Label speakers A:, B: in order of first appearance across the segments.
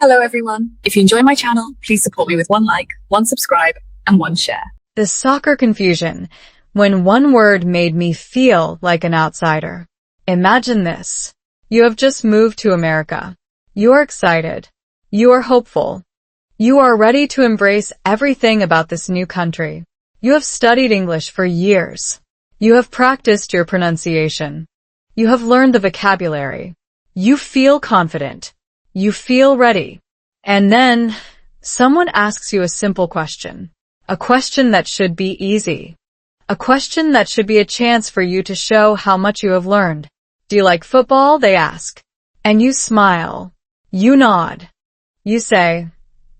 A: Hello everyone. If you enjoy my channel, please support me with one like, one subscribe, and one share.
B: The soccer confusion, when one word made me feel like an outsider. Imagine this. You have just moved to America. You are excited. You are hopeful. You are ready to embrace everything about this new country. You have studied English for years. You have practiced your pronunciation. You have learned the vocabulary. You feel confident. You feel ready. And then, someone asks you a simple question. A question that should be easy. A question that should be a chance for you to show how much you have learned. Do you like football? They ask. And you smile. You nod. You say,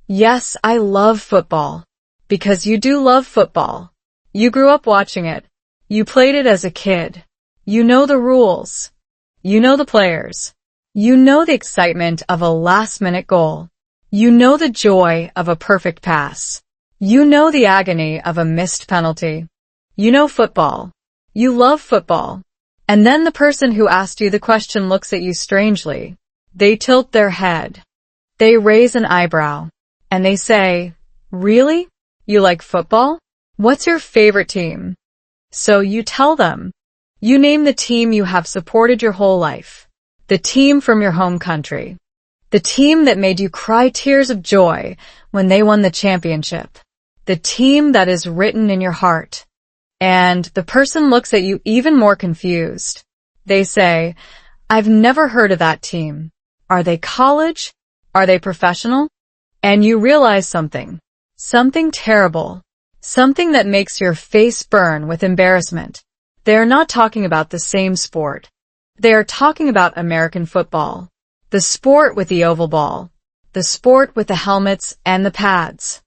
B: yes, I love football. Because you do love football. You grew up watching it. You played it as a kid. You know the rules. You know the players. You know the excitement of a last-minute goal. You know the joy of a perfect pass. You know the agony of a missed penalty. You know football. You love football. And then the person who asked you the question looks at you strangely. They tilt their head. They raise an eyebrow. And they say, really? You like football? What's your favorite team? So you tell them. You name the team you have supported your whole life. The team from your home country. The team that made you cry tears of joy when they won the championship. The team that is written in your heart. And the person looks at you even more confused. They say, I've never heard of that team. Are they college? Are they professional? And you realize something. Something terrible. Something that makes your face burn with embarrassment. They are not talking about the same sport. They are talking about American football. The sport with the oval ball. The sport with the helmets and the pads.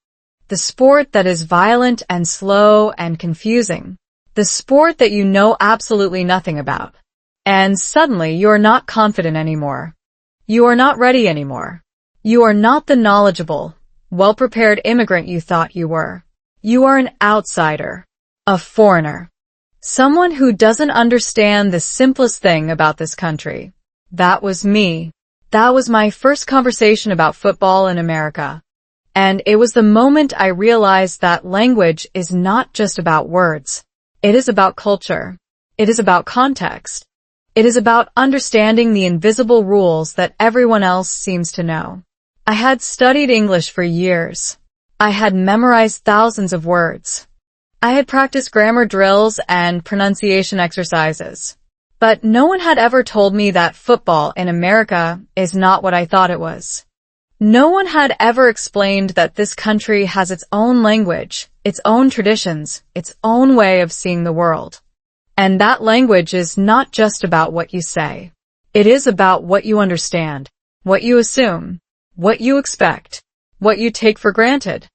B: The sport that is violent and slow and confusing. The sport that you know absolutely nothing about. And suddenly you are not confident anymore. You are not ready anymore. You are not the knowledgeable, well-prepared immigrant you thought you were. You are an outsider. A foreigner. Someone who doesn't understand the simplest thing about this country. That was me. That was my first conversation about football in America. And it was the moment I realized that language is not just about words. It is about culture. It is about context. It is about understanding the invisible rules that everyone else seems to know. I had studied English for years. I had memorized thousands of words. I had practiced grammar drills and pronunciation exercises. But no one had ever told me that football in America is not what I thought it was. No one had ever explained that this country has its own language, its own traditions, its own way of seeing the world. And that language is not just about what you say. It is about what you understand, what you assume, what you expect, what you take for granted.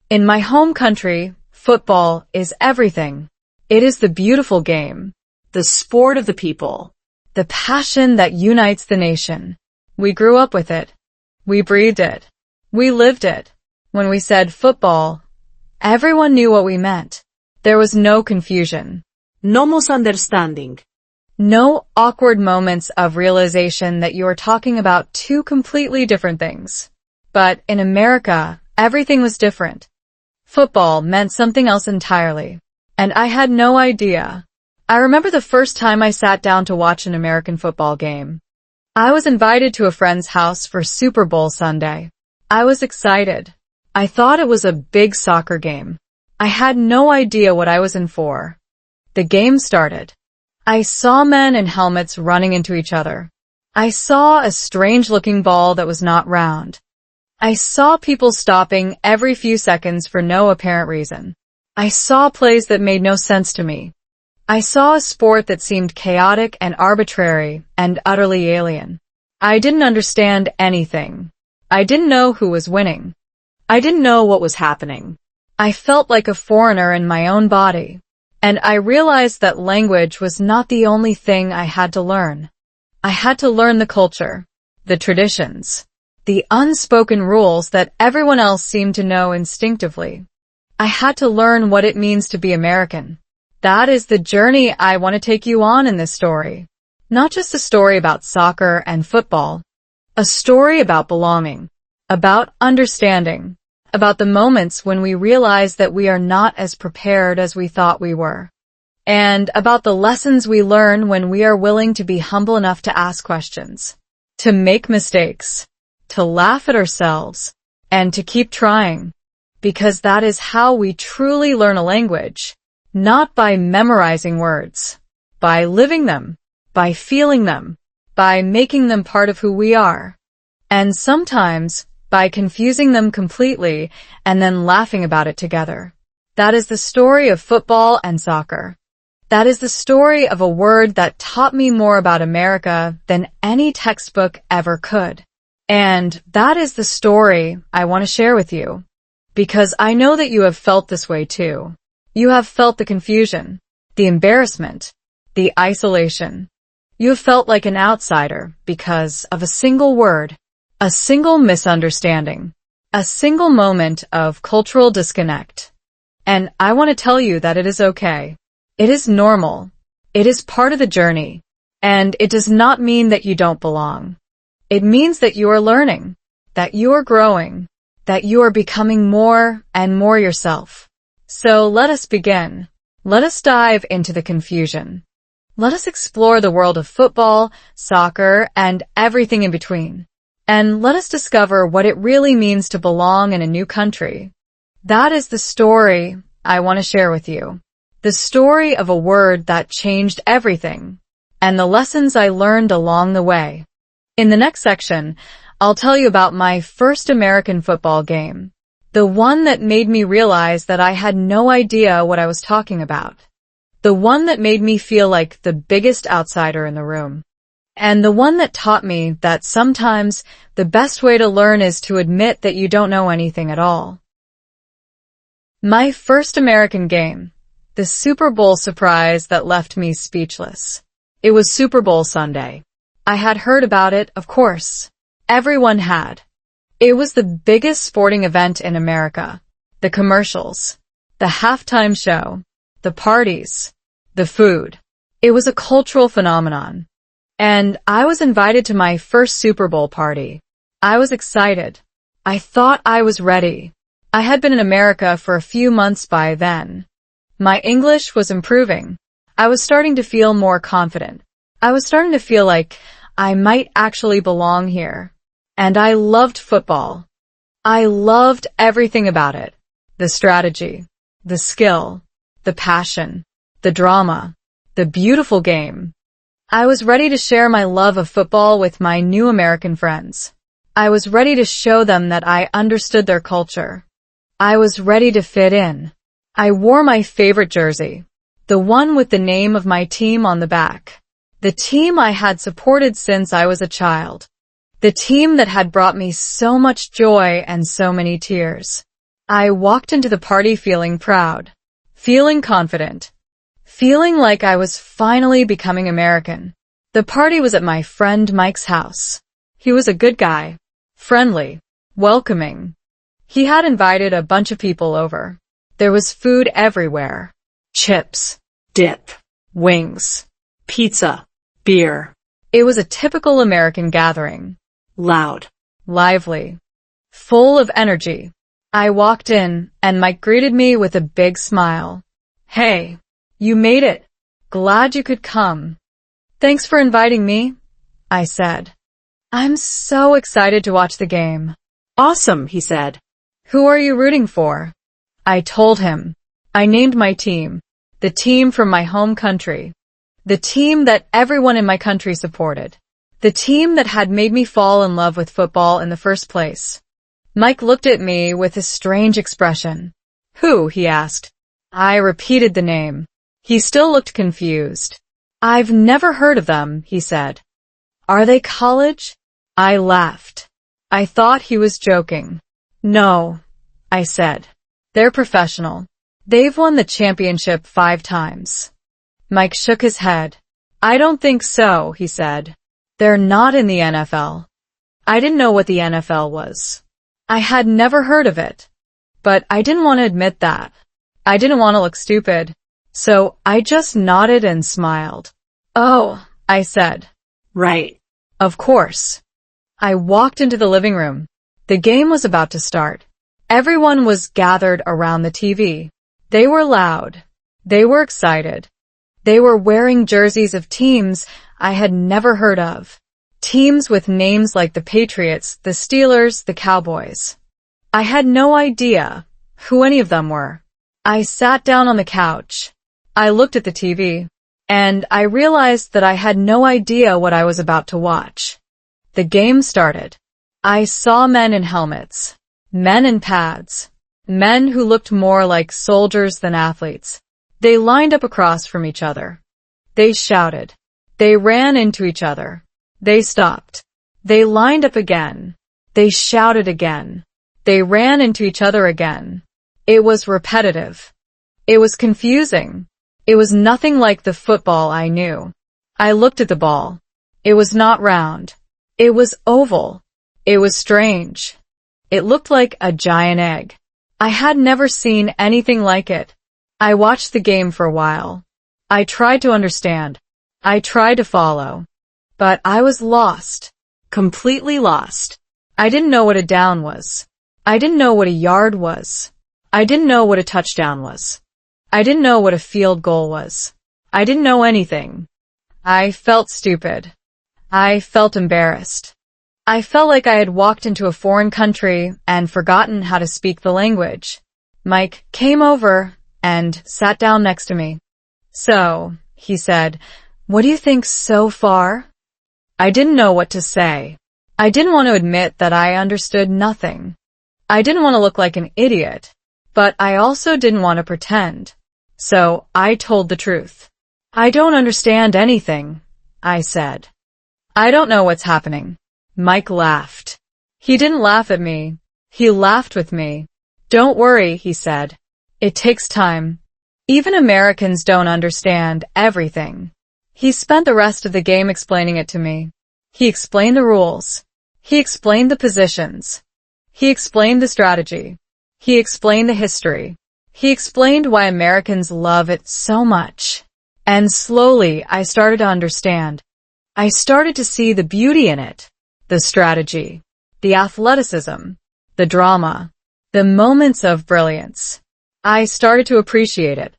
B: In my home country, football is everything. It is the beautiful game, the sport of the people, the passion that unites the nation. We grew up with it. We breathed it. We lived it. When we said football, everyone knew what we meant. There was no confusion.
C: No misunderstanding.
B: No awkward moments of realization that you are talking about two completely different things. But in America, everything was different. Football meant something else entirely. And I had no idea. I remember the first time I sat down to watch an American football game. I was invited to a friend's house for Super Bowl Sunday. I was excited. I thought it was a big soccer game. I had no idea what I was in for. The game started. I saw men in helmets running into each other. I saw a strange-looking ball that was not round. I saw people stopping every few seconds for no apparent reason. I saw plays that made no sense to me. I saw a sport that seemed chaotic and arbitrary and utterly alien. I didn't understand anything. I didn't know who was winning. I didn't know what was happening. I felt like a foreigner in my own body. And I realized that language was not the only thing I had to learn. I had to learn the culture, the traditions, the unspoken rules that everyone else seemed to know instinctively. I had to learn what it means to be American. That is the journey I want to take you on in this story. Not just a story about soccer and football. A story about belonging. about understanding, about the moments when we realize that we are not as prepared as we thought we were, and about the lessons we learn when we are willing to be humble enough to ask questions, to make mistakes, to laugh at ourselves, and to keep trying, because that is how we truly learn a language, not by memorizing words, by living them, by feeling them, by making them part of who we are, and sometimes by confusing them completely and then laughing about it together. That is the story of football and soccer. That is the story of a word that taught me more about America than any textbook ever could. And that is the story I want to share with you, because I know that you have felt this way too. You have felt the confusion, the embarrassment, the isolation. You have felt like an outsider because of a single word, a single misunderstanding, a single moment of cultural disconnect. And I want to tell you that it is okay. It is normal. It is part of the journey. And it does not mean that you don't belong. It means that you are learning, that you are growing, that you are becoming more and more yourself. So let us begin. Let us dive into the confusion. Let us explore the world of football, soccer, and everything in between. And let us discover what it really means to belong in a new country. That is the story I want to share with you. The story of a word that changed everything, and the lessons I learned along the way. In the next section, I'll tell you about my first American football game, the one that made me realize that I had no idea what I was talking about, the one that made me feel like the biggest outsider in the room, and the one that taught me that sometimes the best way to learn is to admit that you don't know anything at all. My first American game. The Super Bowl surprise that left me speechless. It was Super Bowl Sunday. I had heard about it, of course. Everyone had. It was the biggest sporting event in America. The commercials, the halftime show, the parties, the food. It was a cultural phenomenon. And I was invited to my first Super Bowl party. I was excited. I thought I was ready. I had been in America for a few months by then. My English was improving. I was starting to feel more confident. I was starting to feel like I might actually belong here. And I loved football. I loved everything about it. The strategy, the skill, the passion, the drama, the beautiful game. I was ready to share my love of football with my new American friends. I was ready to show them that I understood their culture. I was ready to fit in. I wore my favorite jersey, the one with the name of my team on the back, the team I had supported since I was a child, the team that had brought me so much joy and so many tears. I walked into the party feeling proud, feeling confident, feeling like I was finally becoming American. The party was at my friend Mike's house. He was a good guy, friendly, welcoming. He had invited a bunch of people over. There was food everywhere. Chips,
C: Dip.
B: wings.
C: Pizza. Beer.
B: It was a typical American gathering.
C: Loud.
B: Lively. Full of energy. I walked in, and Mike greeted me with a big smile. "Hey, you made it. Glad you could come." "Thanks for inviting me," I said. "I'm so excited to watch the game."
C: Awesome, he said.
B: "Who are you rooting for?" I told him. I named my team, the team from my home country, the team that everyone in my country supported, the team that had made me fall in love with football in the first place. Mike looked at me with a strange expression. "Who?" he asked. I repeated the name. He still looked confused. "I've never heard of them," he said. "Are they college?" I laughed. I thought he was joking. "No," I said. "They're professional. They've won the championship 5 times. Mike shook his head. "I don't think so," he said. "They're not in the NFL." I didn't know what the NFL was. I had never heard of it. But I didn't want to admit that. I didn't want to look stupid. So I just nodded and smiled. "Oh," I said.
C: Right.
B: "Of course." I walked into the living room. The game was about to start. Everyone was gathered around the TV. They were loud. They were excited. They were wearing jerseys of teams I had never heard of. Teams with names like the Patriots, the Steelers, the Cowboys. I had no idea who any of them were. I sat down on the couch. I looked at the TV, and I realized that I had no idea what I was about to watch. The game started. I saw men in helmets, men in pads, men who looked more like soldiers than athletes. They lined up across from each other. They shouted. They ran into each other. They stopped. They lined up again. They shouted again. They ran into each other again. It was repetitive. It was confusing. It was nothing like the football I knew. I looked at the ball. It was not round. It was oval. It was strange. It looked like a giant egg. I had never seen anything like it. I watched the game for a while. I tried to understand. I tried to follow. But I was lost. Completely lost. I didn't know what a down was. I didn't know what a yard was. I didn't know what a touchdown was. I didn't know what a field goal was. I didn't know anything. I felt stupid. I felt embarrassed. I felt like I had walked into a foreign country and forgotten how to speak the language. Mike came over and sat down next to me. "So," he said, "what do you think so far?" I didn't know what to say. I didn't want to admit that I understood nothing. I didn't want to look like an idiot, but I also didn't want to pretend. So I told the truth. "I don't understand anything," I said. "I don't know what's happening." Mike laughed. He didn't laugh at me. He laughed with me. "Don't worry," he said. "It takes time. Even Americans don't understand everything." He spent the rest of the game explaining it to me. He explained the rules. He explained the positions. He explained the strategy. He explained the history. He explained why Americans love it so much. And slowly I started to understand. I started to see the beauty in it. The strategy, the athleticism, the drama, the moments of brilliance. I started to appreciate it,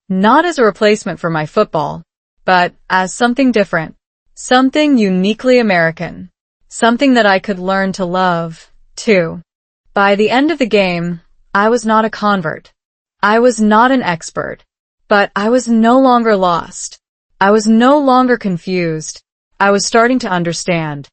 B: not as a replacement for my football, but as something different, something uniquely American, something that I could learn to love, too. By the end of the game, I was not a convert. I was not an expert, but I was no longer lost. I was no longer confused. I was starting to understand.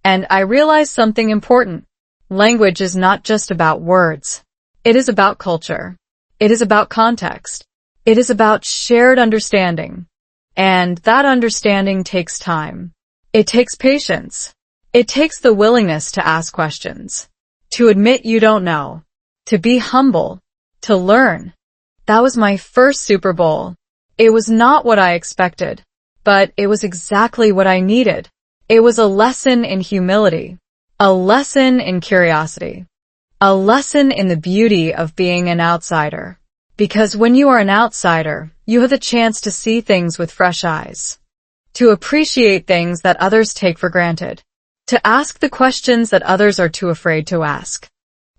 B: And I realized something important. Language is not just about words. It is about culture. It is about context. It is about shared understanding. And that understanding takes time. It takes patience. It takes the willingness to ask questions, to admit you don't know, to be humble, to learn. That was my first Super Bowl. It was not what I expected, but it was exactly what I needed. It was a lesson in humility, a lesson in curiosity, a lesson in the beauty of being an outsider. Because when you are an outsider, you have the chance to see things with fresh eyes, to appreciate things that others take for granted, to ask the questions that others are too afraid to ask,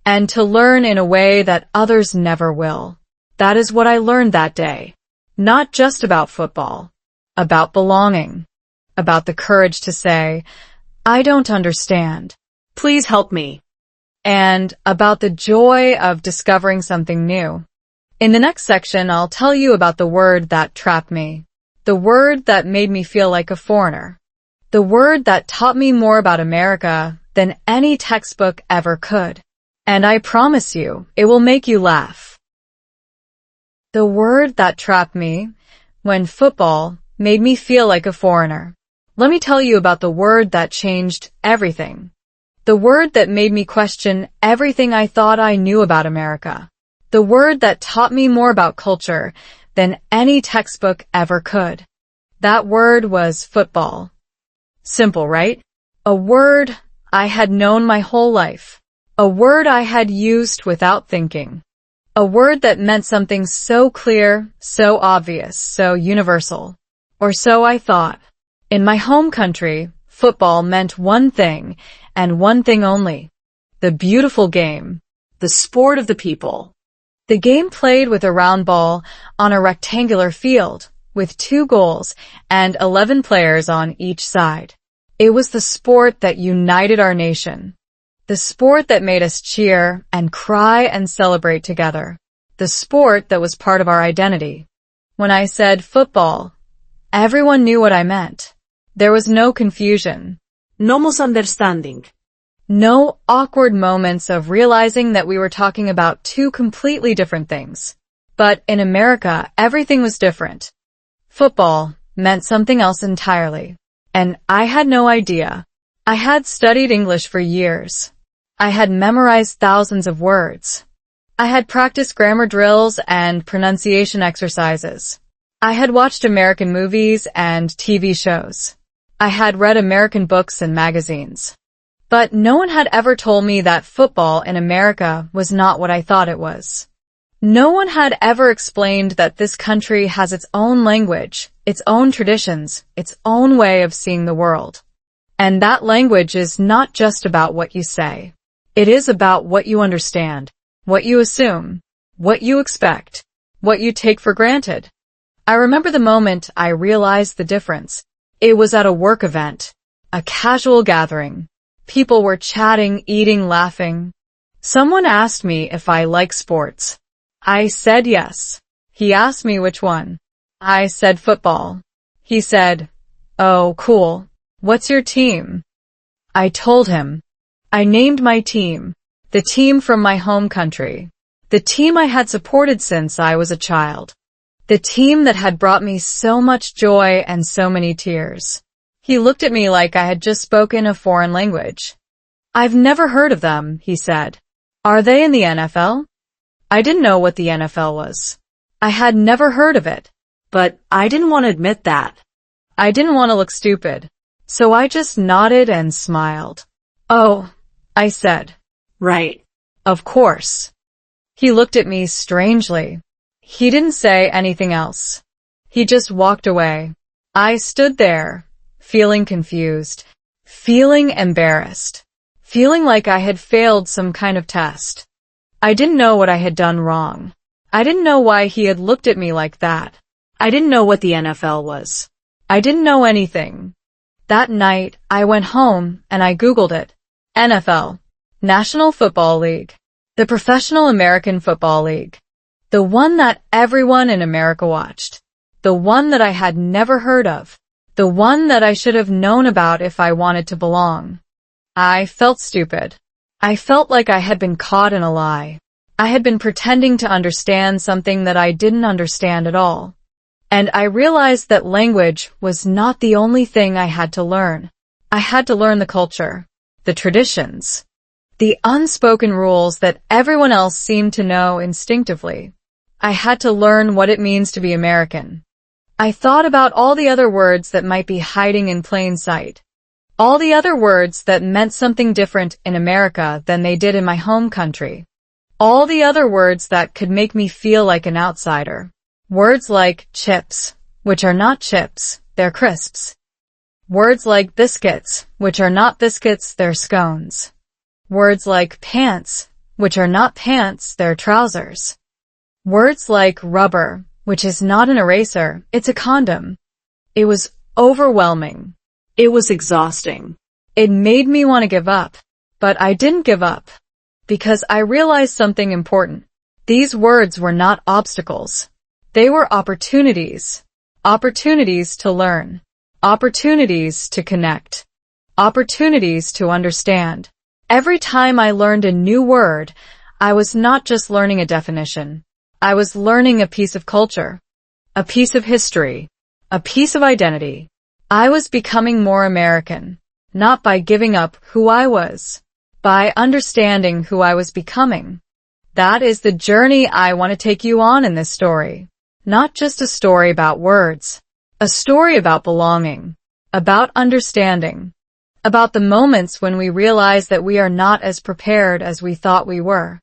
B: and to learn in a way that others never will. That is what I learned that day. Not just about football, about belonging, about the courage to say, "I don't understand.
C: Please help me."
B: And about the joy of discovering something new. In the next section, I'll tell you about the word that trapped me, the word that made me feel like a foreigner, the word that taught me more about America than any textbook ever could. And I promise you, it will make you laugh. The word that trapped me when football made me feel like a foreigner. Let me tell you about the word that changed everything. The word that made me question everything I thought I knew about America. The word that taught me more about culture than any textbook ever could. That word was football. Simple, right? A word I had known my whole life. A word I had used without thinking. A word that meant something so clear, so obvious, so universal. Or so I thought. In my home country, football meant one thing, and one thing only. the beautiful game,
C: the sport of the people.
B: the game played with a round ball on a rectangular field with 2 goals and 11 players on each side. It was the sport that united our nation, the sport that made us cheer and cry and celebrate together, the sport that was part of our identity. When I said football, everyone knew what I meant. There was no confusion.
C: No misunderstanding.
B: No awkward moments of realizing that we were talking about 2 completely different things. But in America, everything was different. Football meant something else entirely. And I had no idea. I had studied English for years. I had memorized thousands of words. I had practiced grammar drills and pronunciation exercises. I had watched American movies and TV shows. I had read American books and magazines. But no one had ever told me that football in America was not what I thought it was. No one had ever explained that this country has its own language, its own traditions, its own way of seeing the world. And that language is not just about what you say. It is about what you understand, what you assume, what you expect, what you take for granted. I remember the moment I realized the difference. It was at a work event, a casual gathering. People were chatting, eating, laughing. Someone asked me if I like sports. I said yes. He asked me which one. I said football. He said, "Oh, cool. What's your team?" I told him. I named my team, the team from my home country, the team I had supported since I was a child, the team that had brought me so much joy and so many tears. He looked at me like I had just spoken a foreign language. "I've never heard of them," he said. "Are they in the NFL?" I didn't know what the NFL was. I had never heard of it.
C: But I didn't want to admit that.
B: I didn't want to look stupid. So I just nodded and smiled. "Oh," I said.
C: Right.
B: "Of course." He looked at me strangely. He didn't say anything else. He just walked away. I stood there, feeling confused, feeling embarrassed, feeling like I had failed some kind of test. I didn't know what I had done wrong. I didn't know why he had looked at me like that.
C: I didn't know what the NFL was.
B: I didn't know anything. That night, I went home and I Googled it. NFL, National Football League, the Professional American Football League, the one that everyone in America watched, the one that I had never heard of, the one that I should have known about if I wanted to belong. I felt stupid. I felt like I had been caught in a lie. I had been pretending to understand something that I didn't understand at all. And I realized that language was not the only thing I had to learn. I had to learn the culture, the traditions, the unspoken rules that everyone else seemed to know instinctively. I had to learn what it means to be American. I thought about all the other words that might be hiding in plain sight. All the other words that meant something different in America than they did in my home country. All the other words that could make me feel like an outsider. Words like chips, which are not chips, they're crisps. Words like biscuits, which are not biscuits, they're scones. Words like pants, which are not pants, they're trousers. Words like rubber, which is not an eraser, it's a condom. It was overwhelming.
C: It was exhausting.
B: It made me want to give up. But I didn't give up. Because I realized something important. These words were not obstacles. They were opportunities. Opportunities to learn. Opportunities to connect. Opportunities to understand. Every time I learned a new word, I was not just learning a definition. I was learning a piece of culture. A piece of history. A piece of identity. I was becoming more American, not by giving up who I was, by understanding who I was becoming. That is the journey I want to take you on in this story. Not just a story about words, a story about belonging, about understanding, about the moments when we realize that we are not as prepared as we thought we were,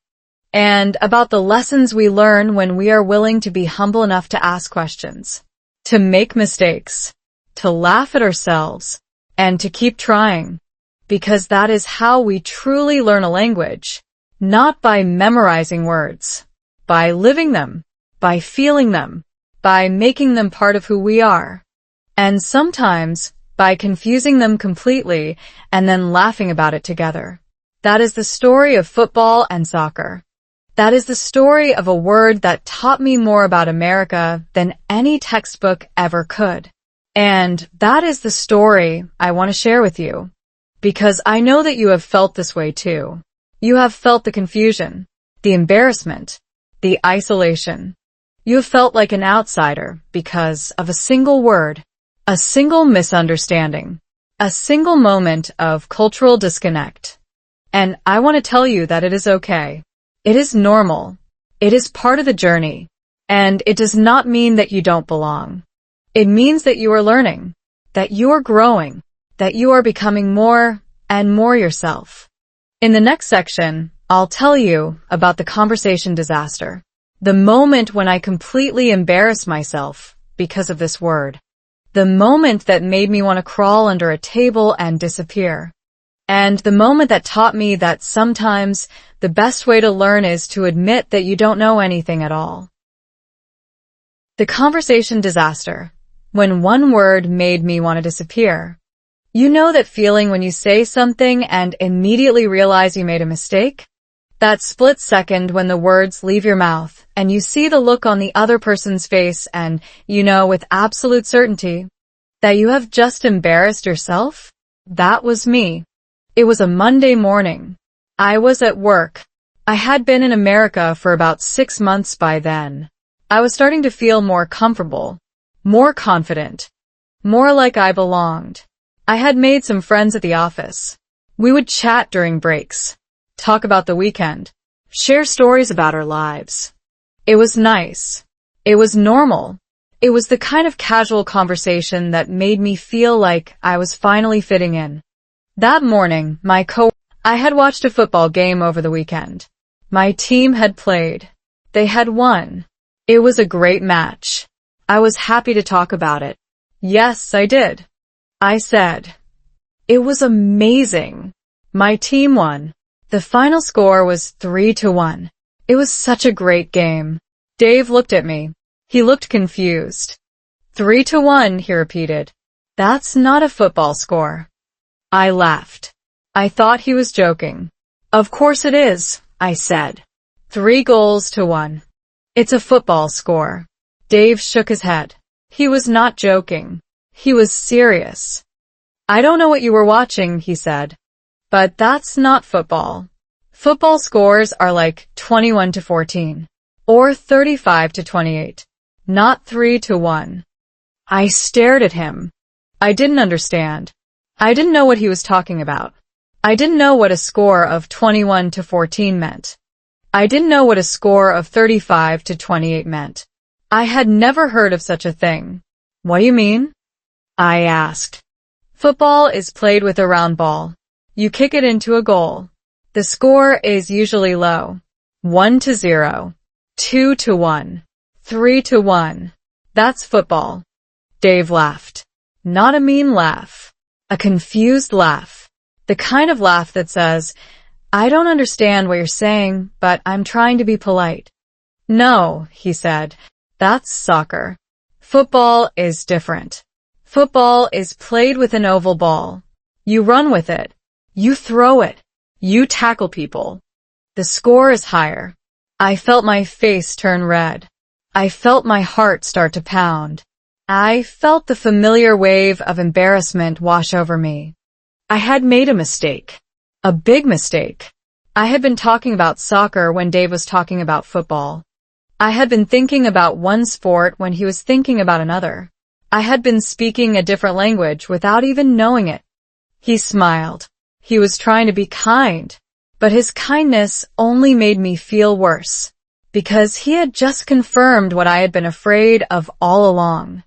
B: and about the lessons we learn when we are willing to be humble enough to ask questions, to make mistakes, to laugh at ourselves, and to keep trying. because that is how we truly learn a language, not by memorizing words, by living them, by feeling them, by making them part of who we are, and sometimes by confusing them completely and then laughing about it together. That is the story of football and soccer. That is the story of a word that taught me more about America than any textbook ever could. And that is the story I want to share with you, because I know that you have felt this way too. You have felt the confusion, the embarrassment, the isolation. You have felt like an outsider because of a single word, a single misunderstanding, a single moment of cultural disconnect. And I want to tell you that it is okay. It is normal. It is part of the journey. And it does not mean that you don't belong. It means that you are learning, that you are growing, that you are becoming more and more yourself. In the next section, I'll tell you about the conversation disaster, the moment when I completely embarrassed myself because of this word, the moment that made me want to crawl under a table and disappear, and the moment that taught me that sometimes the best way to learn is to admit that you don't know anything at all. The conversation disaster, when one word made me want to disappear. You know that feeling when you say something and immediately realize you made a mistake? That split second when the words leave your mouth and you see the look on the other person's face and you know with absolute certainty that you have just embarrassed yourself? That was me. It was a Monday morning. I was at work. I had been in America for about 6 months by then. I was starting to feel more comfortable, more confident, more like I belonged. I had made some friends at the office. We would chat during breaks, talk about the weekend,
C: Share stories about our lives.
B: It was nice. It was normal. It was the kind of casual conversation that made me feel like I was finally fitting in. That morning, I had watched a football game over the weekend. My team had played. They had won. It was a great match. I was happy to talk about it. Yes, I did. I said. It was amazing. My team won. The final score was 3-1. It was such a great game. Dave looked at me. He looked confused. 3-1, he repeated. That's not a football score. I laughed. I thought he was joking. Of course it is, I said. 3-1. It's a football score. Dave shook his head. He was not joking. He was serious. I don't know what you were watching, he said. But that's not football. Football scores are like 21-14. Or 35-28. Not 3-1. I stared at him. I didn't understand. I didn't know what he was talking about. I didn't know what a score of 21-14 meant. I didn't know what a score of 35-28 meant. I had never heard of such a thing. What do you mean? I asked. Football is played with a round ball. You kick it into a goal. The score is usually low. 1-0. 2-1. 3-1. That's football. Dave laughed. Not a mean laugh. A confused laugh. The kind of laugh that says, I don't understand what you're saying, but I'm trying to be polite. No, he said. That's soccer. Football is different. Football is played with an oval ball. You run with it. You throw it. You tackle people. The score is higher. I felt my face turn red. I felt my heart start to pound. I felt the familiar wave of embarrassment wash over me. I had made a mistake. A big mistake. I had been talking about soccer when Dave was talking about football. I had been thinking about one sport when he was thinking about another. I had been speaking a different language without even knowing it. He smiled. He was trying to be kind, but his kindness only made me feel worse, because he had just confirmed what I had been afraid of all along.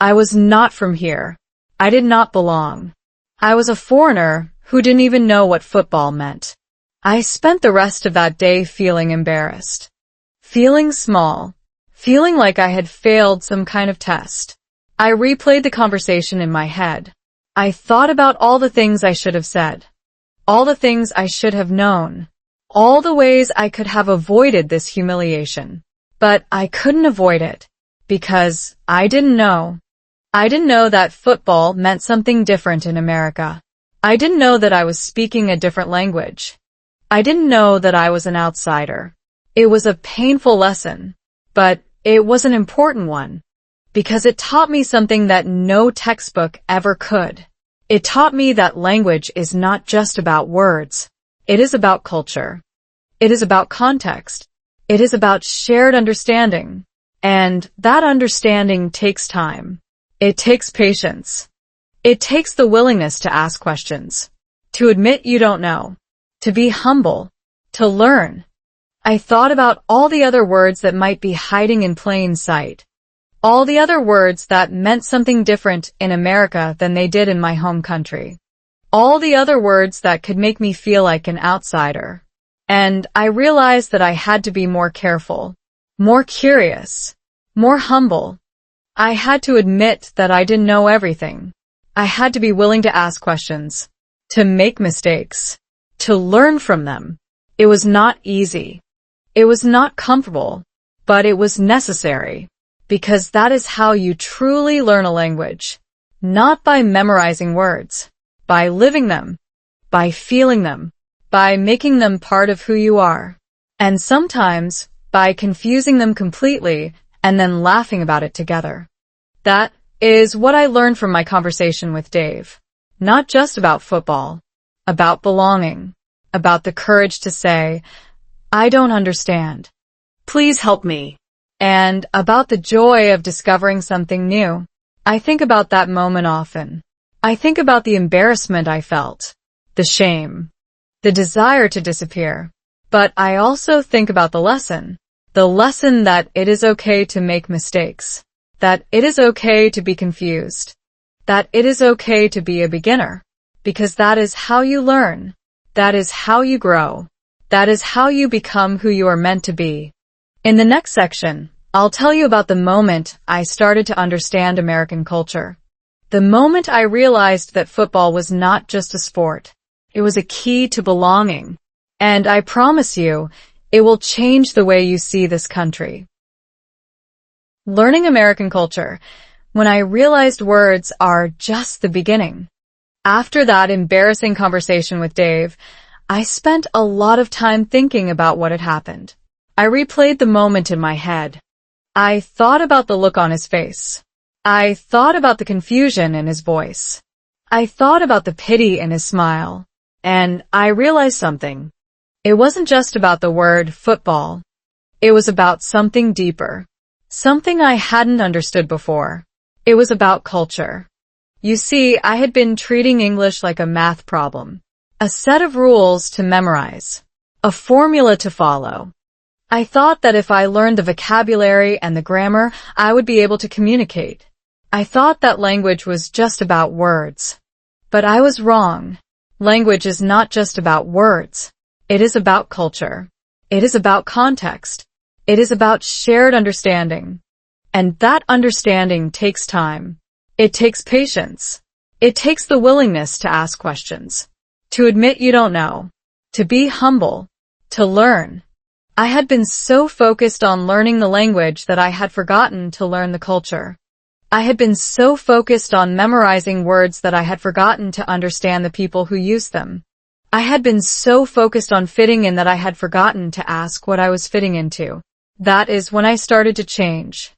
B: I was not from here. I did not belong. I was a foreigner who didn't even know what football meant. I spent the rest of that day feeling embarrassed, feeling small, feeling like I had failed some kind of test. I replayed the conversation in my head. I thought about all the things I should have said. all the things I should have known, all the ways I could have avoided this humiliation. But I couldn't avoid it, because I didn't know. I didn't know that football meant something different in America. I didn't know that I was speaking a different language. I didn't know that I was an outsider. It was a painful lesson, but it was an important one, because it taught me something that no textbook ever could. It taught me that language is not just about words. It is about culture. It is about context. It is about shared understanding. And that understanding takes time. It takes patience. It takes the willingness to ask questions, to admit you don't know, to be humble, to learn. I thought about all the other words that might be hiding in plain sight. All the other words that meant something different in America than they did in my home country. All the other words that could make me feel like an outsider. And I realized that I had to be more careful, more curious, more humble. I had to admit that I didn't know everything. I had to be willing to ask questions, to make mistakes, to learn from them. It was not easy. It was not comfortable, but it was necessary, because that is how you truly learn a language. Not by memorizing words, by living them, by feeling them, by making them part of who you are, and sometimes by confusing them completely and then laughing about it together. That is what I learned from my conversation with Dave. Not just about football, about belonging, about the courage to say, I don't understand. Please help me. And about the joy of discovering something new. I think about that moment often. I think about the embarrassment I felt, the shame, the desire to disappear. But I also think about the lesson that it is okay to make mistakes, that it is okay to be confused, that it is okay to be a beginner, because that is how you learn, that is how you grow, that is how you become who you are meant to be. In the next section, I'll tell you about the moment I started to understand American culture. The moment I realized that football was not just a sport. It was a key to belonging. And I promise you, it will change the way you see this country. Learning American culture, when I realized words are just the beginning. After that embarrassing conversation with Dave, I spent a lot of time thinking about what had happened. I replayed the moment in my head. I thought about the look on his face. I thought about the confusion in his voice. I thought about the pity in his smile. And I realized something. It wasn't just about the word football. It was about something deeper. Something I hadn't understood before. It was about culture. You see, I had been treating English like a math problem. A set of rules to memorize. A formula to follow. I thought that if I learned the vocabulary and the grammar, I would be able to communicate. I thought that language was just about words. But I was wrong. Language is not just about words. It is about culture. It is about context. It is about shared understanding. And that understanding takes time. It takes patience. It takes the willingness to ask questions. To admit you don't know. To be humble. To learn. I had been so focused on learning the language that I had forgotten to learn the culture. I had been so focused on memorizing words that I had forgotten to understand the people who use them. I had been so focused on fitting in that I had forgotten to ask what I was fitting into. That is when I started to change.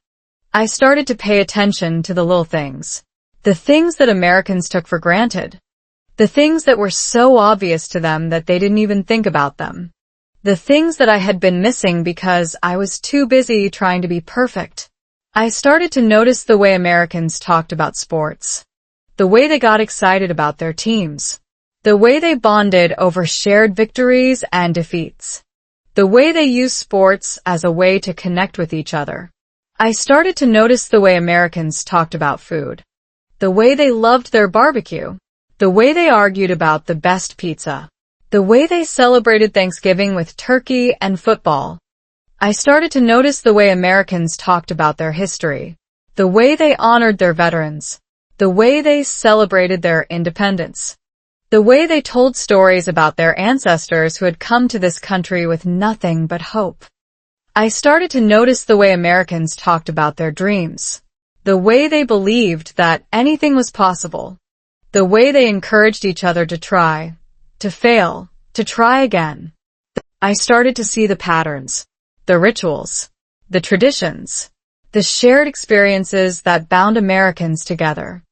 B: I started to pay attention to the little things. The things that Americans took for granted. The things that were so obvious to them that they didn't even think about them. The things that I had been missing because I was too busy trying to be perfect. I started to notice the way Americans talked about sports. The way they got excited about their teams. The way they bonded over shared victories and defeats. The way they used sports as a way to connect with each other. I started to notice the way Americans talked about food. The way they loved their barbecue. The way they argued about the best pizza. The way they celebrated Thanksgiving with turkey and football. I started to notice the way Americans talked about their history. The way they honored their veterans. The way they celebrated their independence. The way they told stories about their ancestors who had come to this country with nothing but hope. I started to notice the way Americans talked about their dreams. The way they believed that anything was possible. The way they encouraged each other to try, to fail, to try again. I started to see the patterns, the rituals, the traditions, the shared experiences that bound Americans together.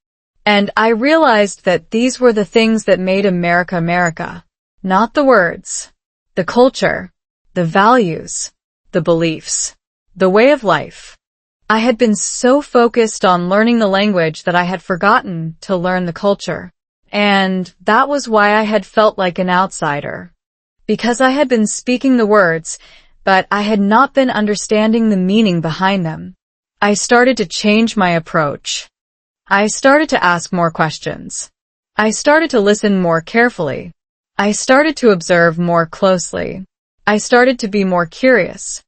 B: And I realized that these were the things that made America America. Not the words, the culture, the values, the beliefs, the way of life. I had been so focused on learning the language that I had forgotten to learn the culture. And that was why I had felt like an outsider. Because I had been speaking the words, but I had not been understanding the meaning behind them. I started to change my approach. I started to ask more questions. I started to listen more carefully. I started to observe more closely. I started to be more curious.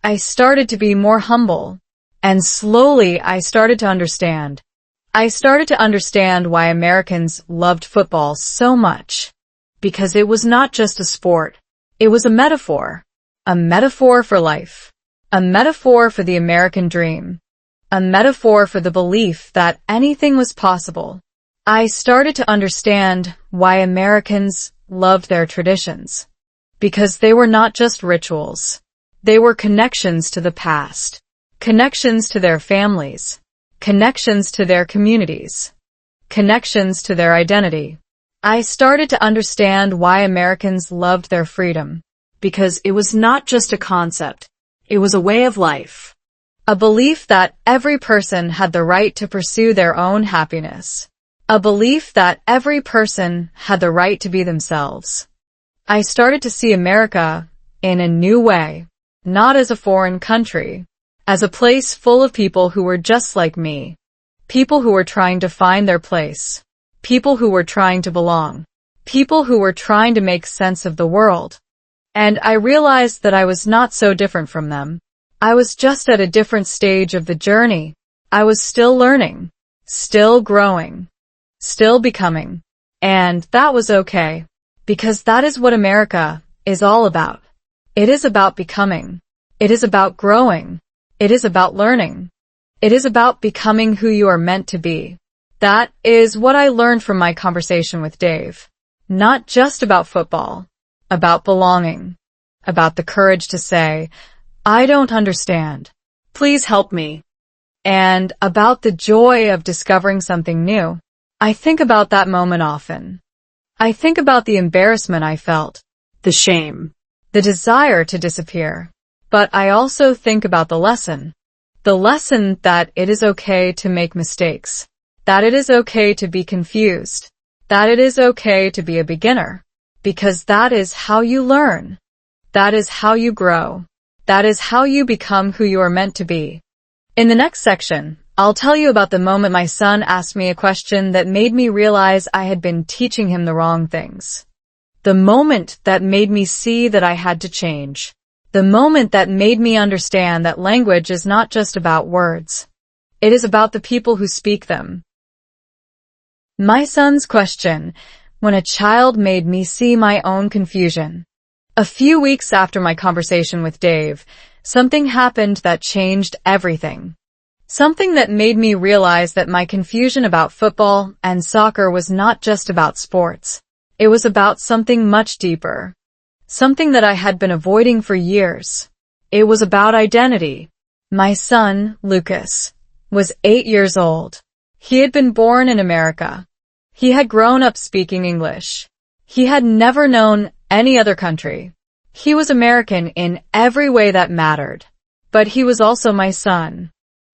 B: I started to be more humble. And slowly I started to understand. I started to understand why Americans loved football so much. Because it was not just a sport. It was a metaphor. A metaphor for life. A metaphor for the American dream. A metaphor for the belief that anything was possible. I started to understand why Americans loved their traditions. Because they were not just rituals. They were connections to the past. Connections to their families. Connections to their communities. Connections to their identity. I started to understand why Americans loved their freedom.
C: Because it was not just a concept. It was a way of life.
B: A belief that every person had the right to pursue their own happiness. A belief that every person had the right to be themselves. I started to see America in a new way, not as a foreign country, as a place full of people who were just like me. People who were trying to find their place. People who were trying to belong. People who were trying to make sense of the world. And I realized that I was not so different from them. I was just at a different stage of the journey. I was still learning, still growing, still becoming. And that was okay. Because that is what America is all about. It is about becoming. It is about growing. It is about learning. It is about becoming who you are meant to be. That is what I learned from my conversation with Dave. Not just about football. About belonging. About the courage to say, I don't understand. Please help me. And about the joy of discovering something new. I think about that moment often. I think about the embarrassment I felt.
C: The shame.
B: The desire to disappear. But I also think about the lesson. The lesson that it is okay to make mistakes. That it is okay to be confused. That it is okay to be a beginner. Because that is how you learn. That is how you grow. That is how you become who you are meant to be. In the next section, I'll tell you about the moment my son asked me a question that made me realize I had been teaching him the wrong things. The moment that made me see that I had to change. The moment that made me understand that language is not just about words. It is about the people who speak them. My son's question, when a child made me see my own confusion. A few weeks after my conversation with Dave, something happened that changed everything. Something that made me realize that my confusion about football and soccer was not just about sports. It was about something much deeper. Something that I had been avoiding for years. It was about identity. My son, Lucas, was 8 years old. He had been born in America. He had grown up speaking English. He had never known any other country. He was American in every way that mattered. But he was also my son.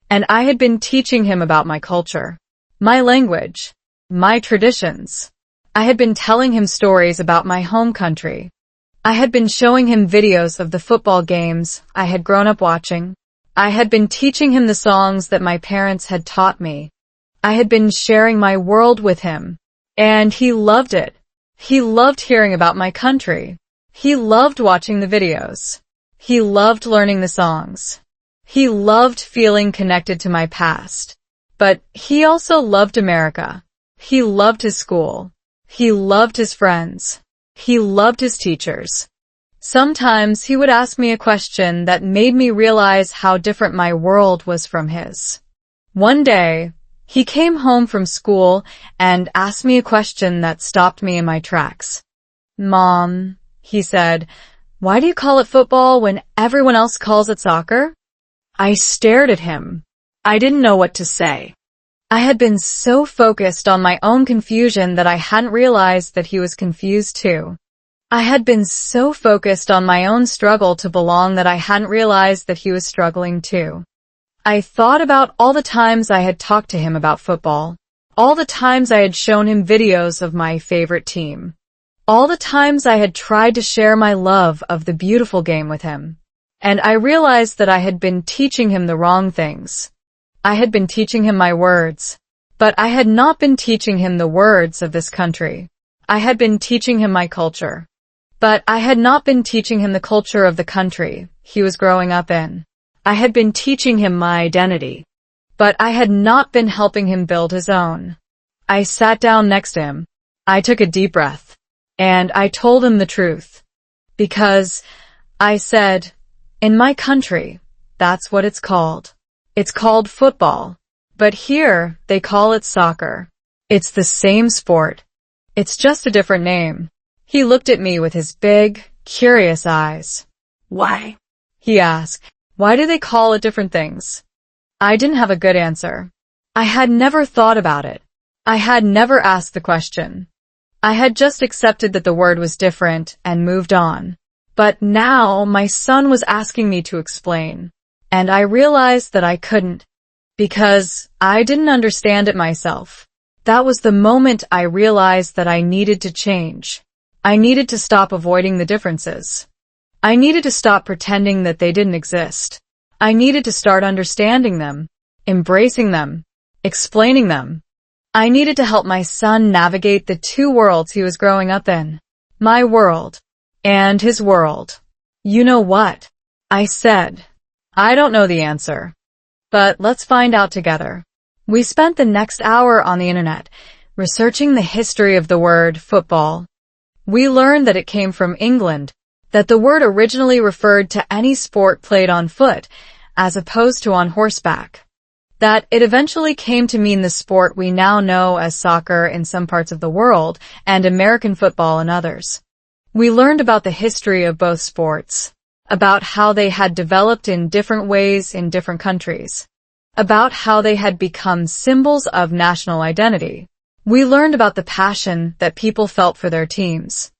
B: And I had been teaching him about my culture, my language, my traditions. I had been telling him stories about my home country. I had been showing him videos of the football games I had grown up watching. I had been teaching him the songs that my parents had taught me. I had been sharing my world with him. And he loved it. He loved hearing about my country. He loved watching the videos. He loved learning the songs. He loved feeling connected to my past. But he also loved America. He loved his school. He loved his friends. He loved his teachers. Sometimes he would ask me a question that made me realize how different my world was from his. One day, he came home from school and asked me a question that stopped me in my tracks. "Mom," he said, "why do you call it football when everyone else calls it soccer?"
C: I stared at him. I didn't know what to say.
B: I had been so focused on my own confusion that I hadn't realized that he was confused too. I had been so focused on my own struggle to belong that I hadn't realized that he was struggling too. I thought about all the times I had talked to him about football, all the times I had shown him videos of my favorite team, all the times I had tried to share my love of the beautiful game with him. And I realized that I had been teaching him the wrong things. I had been teaching him my words, but I had not been teaching him the words of this country. I had been teaching him my culture, but I had not been teaching him the culture of the country he was growing up in.
C: I had been teaching him my identity,
B: but I had not been helping him build his own. I sat down next to him. I took a deep breath, and I told him the truth. Because, I said, in my country, that's what it's called. It's called football. But here, they call it soccer. It's the same sport. It's just a different name. He looked at me with his big, curious eyes.
C: "Why?"
B: he asked. Why do they call it different things? I didn't have a good answer. I had never thought about it. I had never asked the question. I had just accepted that the word was different and moved on. But now my son was asking me to explain. And I realized that I couldn't. Because I didn't understand it myself. That was the moment I realized that I needed to change. I needed to stop avoiding the differences. I needed to stop pretending that they didn't exist. I needed to start understanding them, embracing them, explaining them. I needed to help my son navigate the two worlds he was growing up in. My world and his world. You know what? I said. I don't know the answer. But let's find out together. We spent the next hour on the internet, researching the history of the word football. We learned that it came from England, that the word originally referred to any sport played on foot, as opposed to on horseback. That it eventually came to mean the sport we now know as soccer in some parts of the world and American football in others. We learned about the history of both sports, about how they had developed in different ways in different countries, about how they had become symbols of national identity. We learned about the passion that people felt for their teams,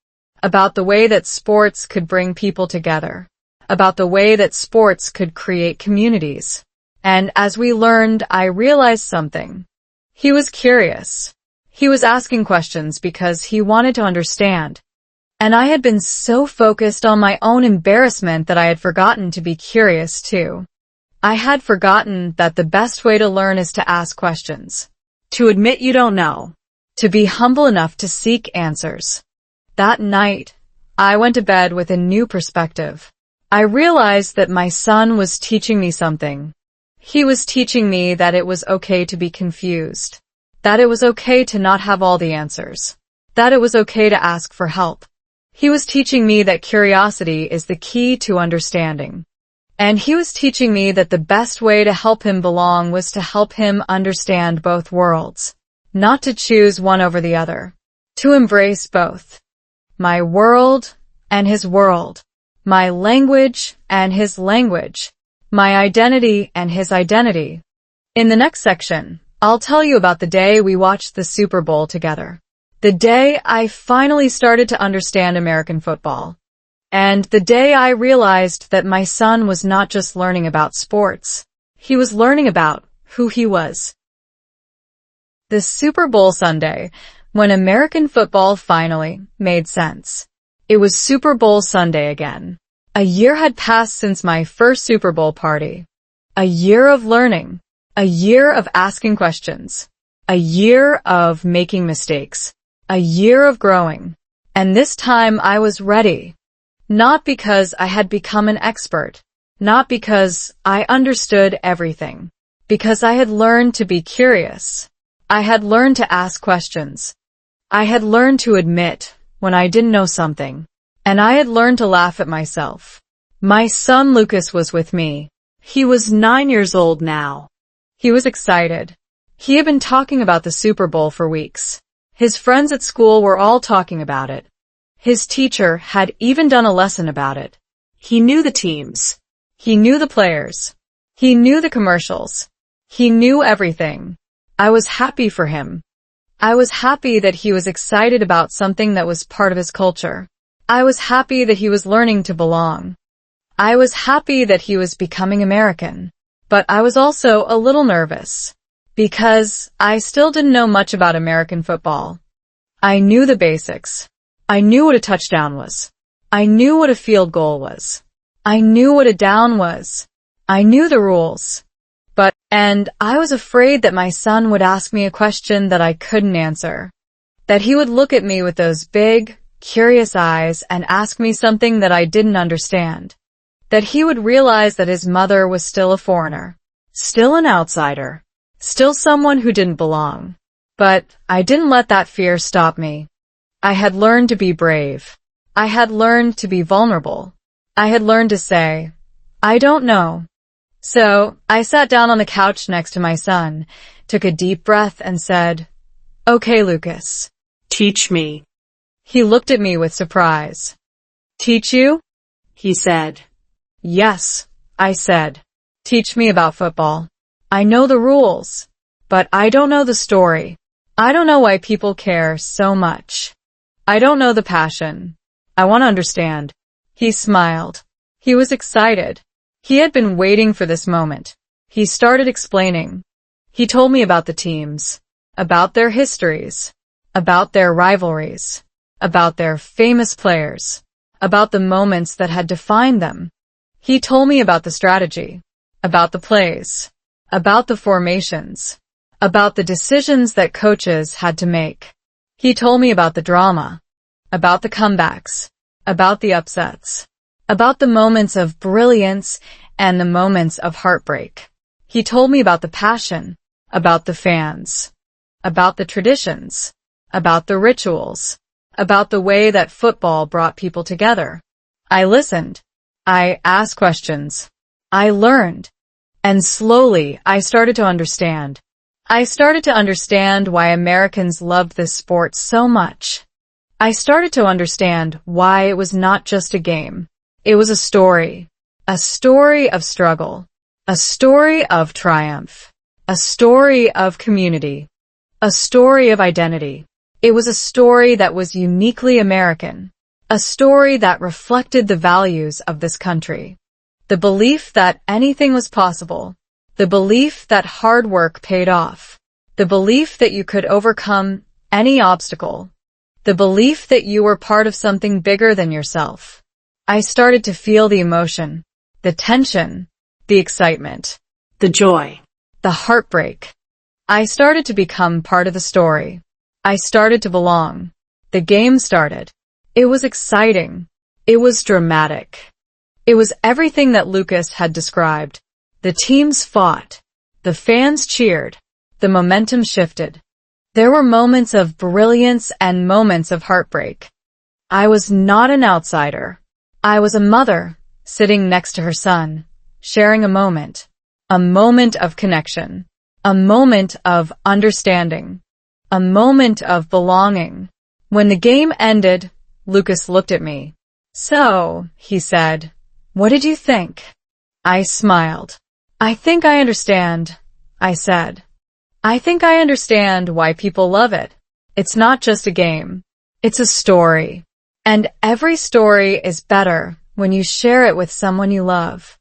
B: about the way that sports could bring people together, about the way that sports could create communities. And as we learned, I realized something. He was curious. He was asking questions because he wanted to understand. And I had been so focused on my own embarrassment that I had forgotten to be curious too. I had forgotten that the best way to learn is to ask questions,
C: to admit you don't know,
B: to be humble enough to seek answers. That night, I went to bed with a new perspective. I realized that my son was teaching me something. He was teaching me that it was okay to be confused, that it was okay to not have all the answers, that it was okay to ask for help. He was teaching me that curiosity is the key to understanding. And he was teaching me that the best way to help him belong was to help him understand both worlds, not to choose one over the other, to embrace both. My world and his world, my language and his language, my identity and his identity. In the next section, I'll tell you about the day we watched the Super Bowl together. The day I finally started to understand American football. And the day I realized that my son was not just learning about sports. He was learning about who he was. The Super Bowl Sunday, when American football finally made sense. It was Super Bowl Sunday again. A year had passed since my first Super Bowl party. A year of learning. A year of asking questions. A year of making mistakes. A year of growing. And this time I was ready. Not because I had become an expert. Not because I understood everything. Because I had learned to be curious. I had learned to ask questions. I had learned to admit when I didn't know something, and I had learned to laugh at myself. My son Lucas was with me.
C: He was 9 years old now.
B: He was excited. He had been talking about the Super Bowl for weeks. His friends at school were all talking about it. His teacher had even done a lesson about it.
C: He knew the teams.
B: He knew the players. He knew the commercials. He knew everything. I was happy for him. I was happy that he was excited about something that was part of his culture. I was happy that he was learning to belong. I was happy that he was becoming American. But I was also a little nervous, because I still didn't know much about American football. I knew the basics. I knew what a touchdown was. I knew what a field goal was. I knew what a down was. I knew the rules. And I was afraid that my son would ask me a question that I couldn't answer. That he would look at me with those big, curious eyes and ask me something that I didn't understand. That he would realize that his mother was still a foreigner. Still an outsider. Still someone who didn't belong. But I didn't let that fear stop me. I had learned to be brave. I had learned to be vulnerable. I had learned to say, I don't know. So, I sat down on the couch next to my son, took a deep breath and said, Okay, Lucas.
C: Teach me.
B: He looked at me with surprise. Teach you?
C: He said.
B: Yes, I said. Teach me about football. I know the rules, but I don't know the story. I don't know why people care so much. I don't know the passion. I want to understand. He smiled. He was excited. He had been waiting for this moment. He started explaining. He told me about the teams, about their histories, about their rivalries, about their famous players, about the moments that had defined them. He told me about the strategy, about the plays, about the formations, about the decisions that coaches had to make. He told me about the drama, about the comebacks, about the upsets, about the moments of brilliance and the moments of heartbreak. He told me about the passion, about the fans, about the traditions, about the rituals, about the way that football brought people together. I listened. I asked questions. I learned. And slowly I started to understand. I started to understand why Americans loved this sport so much. I started to understand why it was not just a game. It was a story of struggle, a story of triumph, a story of community, a story of identity. It was a story that was uniquely American, a story that reflected the values of this country. The belief that anything was possible, the belief that hard work paid off, the belief that you could overcome any obstacle, the belief that you were part of something bigger than yourself. I started to feel the emotion, the tension, the excitement,
C: the joy,
B: the heartbreak. I started to become part of the story. I started to belong. The game started. It was exciting. It was dramatic. It was everything that Lucas had described. The teams fought. The fans cheered. The momentum shifted. There were moments of brilliance and moments of heartbreak. I was not an outsider. I was a mother, sitting next to her son, sharing a moment of connection, a moment of understanding, a moment of belonging. When the game ended, Lucas looked at me. So, he said, what did you think? I smiled. I think I understand, I said. I think I understand why people love it. It's not just a game. It's a story. And every story is better when you share it with someone you love.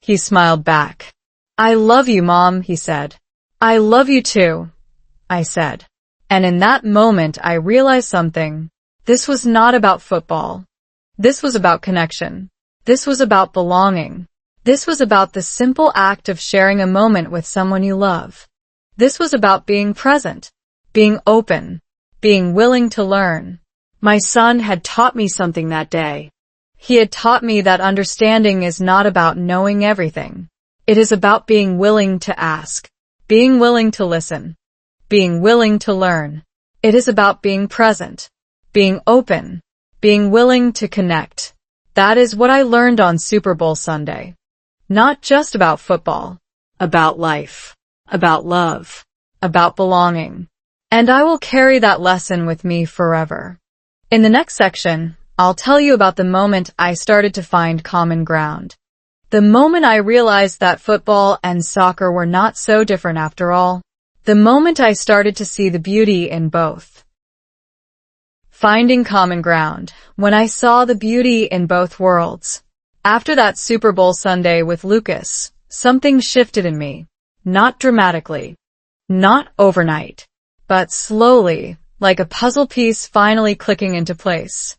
B: He smiled back. I love you, Mom, he said. I love you too, I said. And in that moment I realized something. This was not about football. This was about connection. This was about belonging. This was about the simple act of sharing a moment with someone you love. This was about being present, being open, being willing to learn. My son had taught me something that day. He had taught me that understanding is not about knowing everything. It is about being willing to ask, being willing to listen, being willing to learn. It is about being present, being open, being willing to connect. That is what I learned on Super Bowl Sunday. Not just about football,
C: About life. About love.
B: about belonging. And I will carry that lesson with me forever. In the next section, I'll tell you about the moment I started to find common ground. The moment I realized that football and soccer were not so different after all. The moment I started to see the beauty in both. Finding common ground, when I saw the beauty in both worlds. After that Super Bowl Sunday with Lucas, something shifted in me. Not dramatically. Not overnight. But slowly, like a puzzle piece finally clicking into place.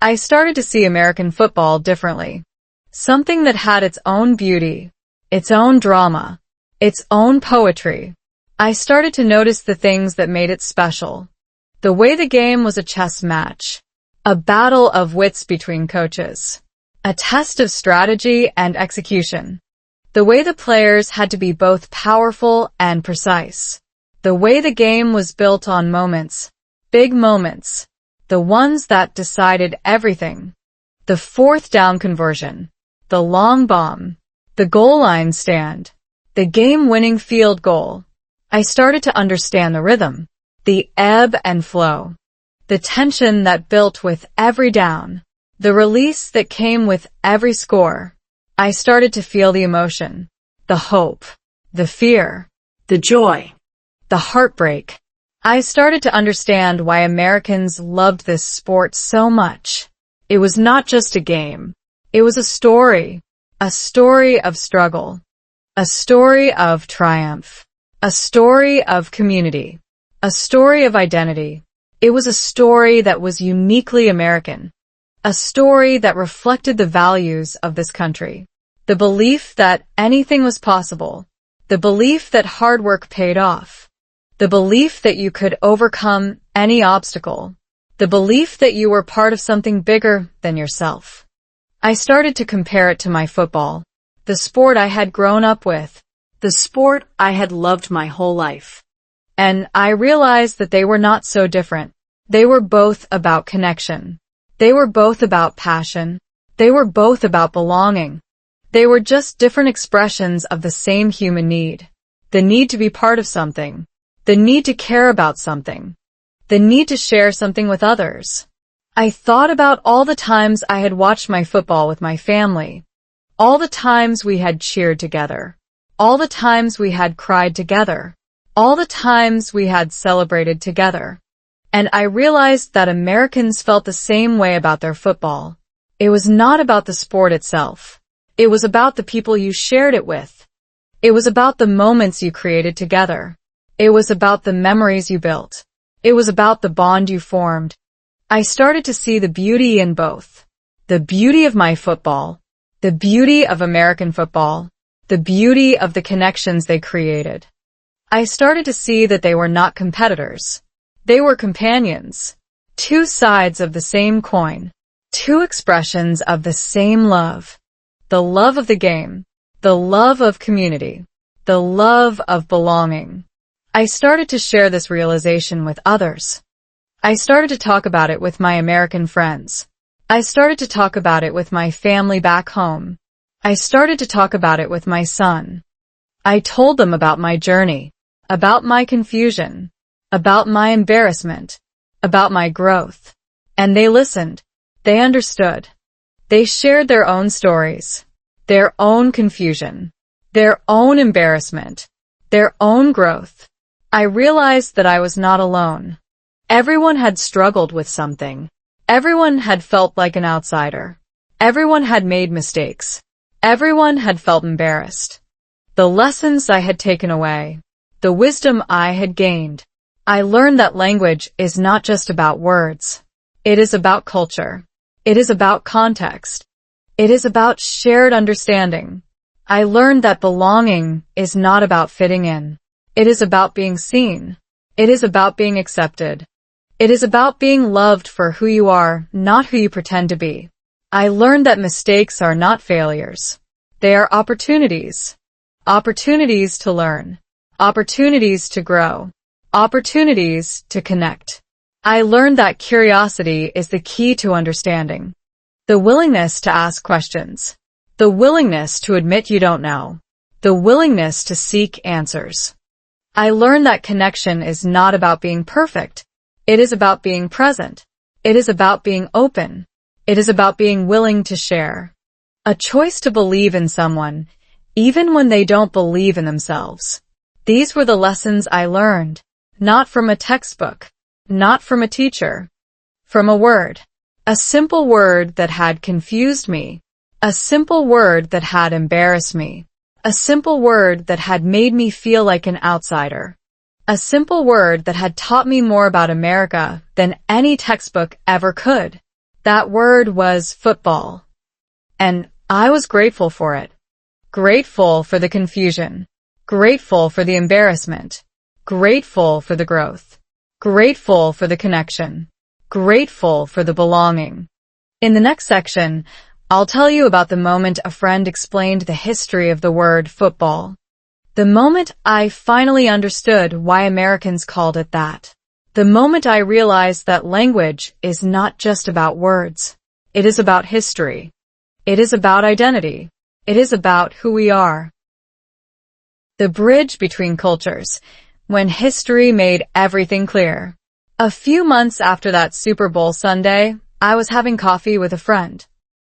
B: I started to see American football differently. Something that had its own beauty, its own drama, its own poetry. I started to notice the things that made it special. The way the game was a chess match. A battle of wits between coaches. A test of strategy and execution. The way the players had to be both powerful and precise. The way the game was built on moments. Big moments. The ones that decided everything. The fourth down conversion. The long bomb. The goal line stand. The game-winning field goal. I started to understand the rhythm. The ebb and flow. The tension that built with every down. The release that came with every score. I started to feel the emotion. The hope. The fear.
C: The joy.
B: The heartbreak. I started to understand why Americans loved this sport so much. It was not just a game. It was a story of struggle, a story of triumph, a story of community, a story of identity. It was a story that was uniquely American, a story that reflected the values of this country, the belief that anything was possible, the belief that hard work paid off, the belief that you could overcome any obstacle, the belief that you were part of something bigger than yourself. I started to compare it to my football, the sport I had grown up with,
C: The sport I had loved my whole life.
B: and I realized that they were not so different. They were both about connection. They were both about passion. They were both about belonging. They were just different expressions of the same human need. The need to be part of something. The need to care about something. The need to share something with others. I thought about all the times I had watched my football with my family. All the times we had cheered together. All the times we had cried together. All the times we had celebrated together. And I realized that Americans felt the same way about their football. It was not about the sport itself. It was about the people you shared it with. It was about the moments you created together. It was about the memories you built. It was about the bond you formed. I started to see the beauty in both. The beauty of my football. The beauty of American football. The beauty of the connections they created. I started to see that they were not competitors. They were companions. Two sides of the same coin. Two expressions of the same love. The love of the game. The love of community. The love of belonging. I started to share this realization with others. I started to talk about it with my American friends. I started to talk about it with my family back home. I started to talk about it with my son. I told them about my journey, about my confusion, about my embarrassment, about my growth. And they listened. They understood. They shared their own stories, their own confusion, their own embarrassment, their own growth. I realized that I was not alone. Everyone had struggled with something. Everyone had felt like an outsider. Everyone had made mistakes. Everyone had felt embarrassed. The lessons I had taken away. The wisdom I had gained. I learned that language is not just about words. It is about culture. It is about context. It is about shared understanding. I learned that belonging is not about fitting in. It is about being seen. It is about being accepted. It is about being loved for who you are, not who you pretend to be. I learned that mistakes are not failures. They are opportunities. Opportunities to learn. Opportunities to grow. Opportunities to connect. I learned that curiosity is the key to understanding. The willingness to ask questions. The willingness to admit you don't know. The willingness to seek answers. I learned that connection is not about being perfect. It is about being present. It is about being open. It is about being willing to share. A choice to believe in someone, even when they don't believe in themselves. These were the lessons I learned, not from a textbook, not from a teacher, from a word. A simple word that had confused me. A simple word that had embarrassed me. A simple word that had made me feel like an outsider. A simple word that had taught me more about America than any textbook ever could. That word was football. And I was grateful for it. Grateful for the confusion. Grateful for the embarrassment. Grateful for the growth. Grateful for the connection. Grateful for the belonging. In the next section, I'll tell you about the moment a friend explained the history of the word football. The moment I finally understood why Americans called it that. The moment I realized that language is not just about words. It is about history. It is about identity. It is about who we are. The bridge between cultures, when history made everything clear. A few months after that Super Bowl Sunday, I was having coffee with a friend.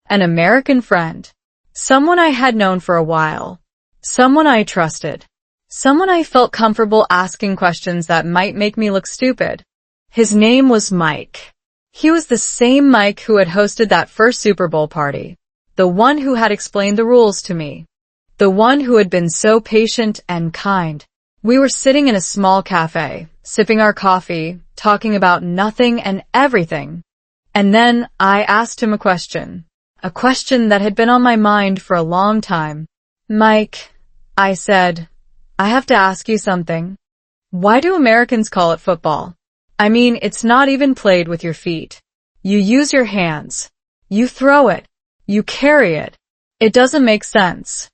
B: An American friend. Someone I had known for a while. Someone I trusted. Someone I felt comfortable asking questions that might make me look stupid. His name was Mike. He was the same Mike who had hosted that first Super Bowl party. The one who had explained the rules to me. The one who had been so patient and kind. We were sitting in a small cafe, sipping our coffee, talking about nothing and everything. And then I asked him a question that had been on my mind for a long time. Mike, I said, I have to ask you something. Why do Americans call it football? I mean, it's not even played with your feet. You use your hands. You throw it. You carry it. It doesn't make sense.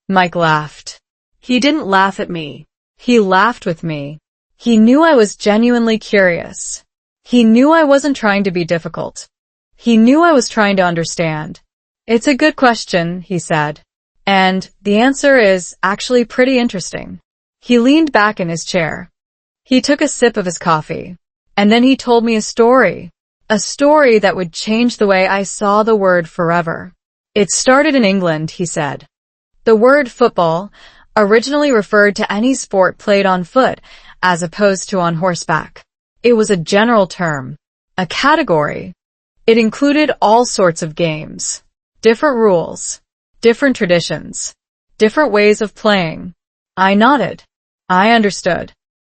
B: Mike laughed.
C: He didn't laugh at me.
B: He laughed with me. He knew I was genuinely curious. He knew I wasn't trying to be difficult. He knew I was trying to understand. It's a good question, he said. And the answer is actually pretty interesting. He leaned back in his chair. He took a sip of his coffee. And then he told me a story that would change the way I saw the word forever. It started in England, he said. The word football originally referred to any sport played on foot as opposed to on horseback. It was a general term, a category. It included all sorts of games, different rules, different traditions, different ways of playing. I nodded. I understood.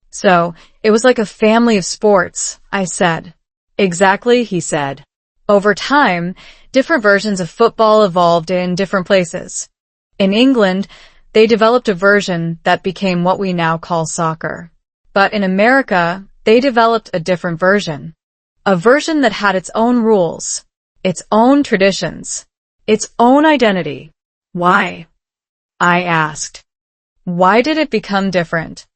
B: So, it was like a family of sports, I said. Exactly, he said. Over time, different versions of football evolved in different places. In England, they developed a version that became what we now call soccer. But in America, they developed a different version. A version that had its own rules, its own traditions, its own identity. Why? I asked. Why did it become different?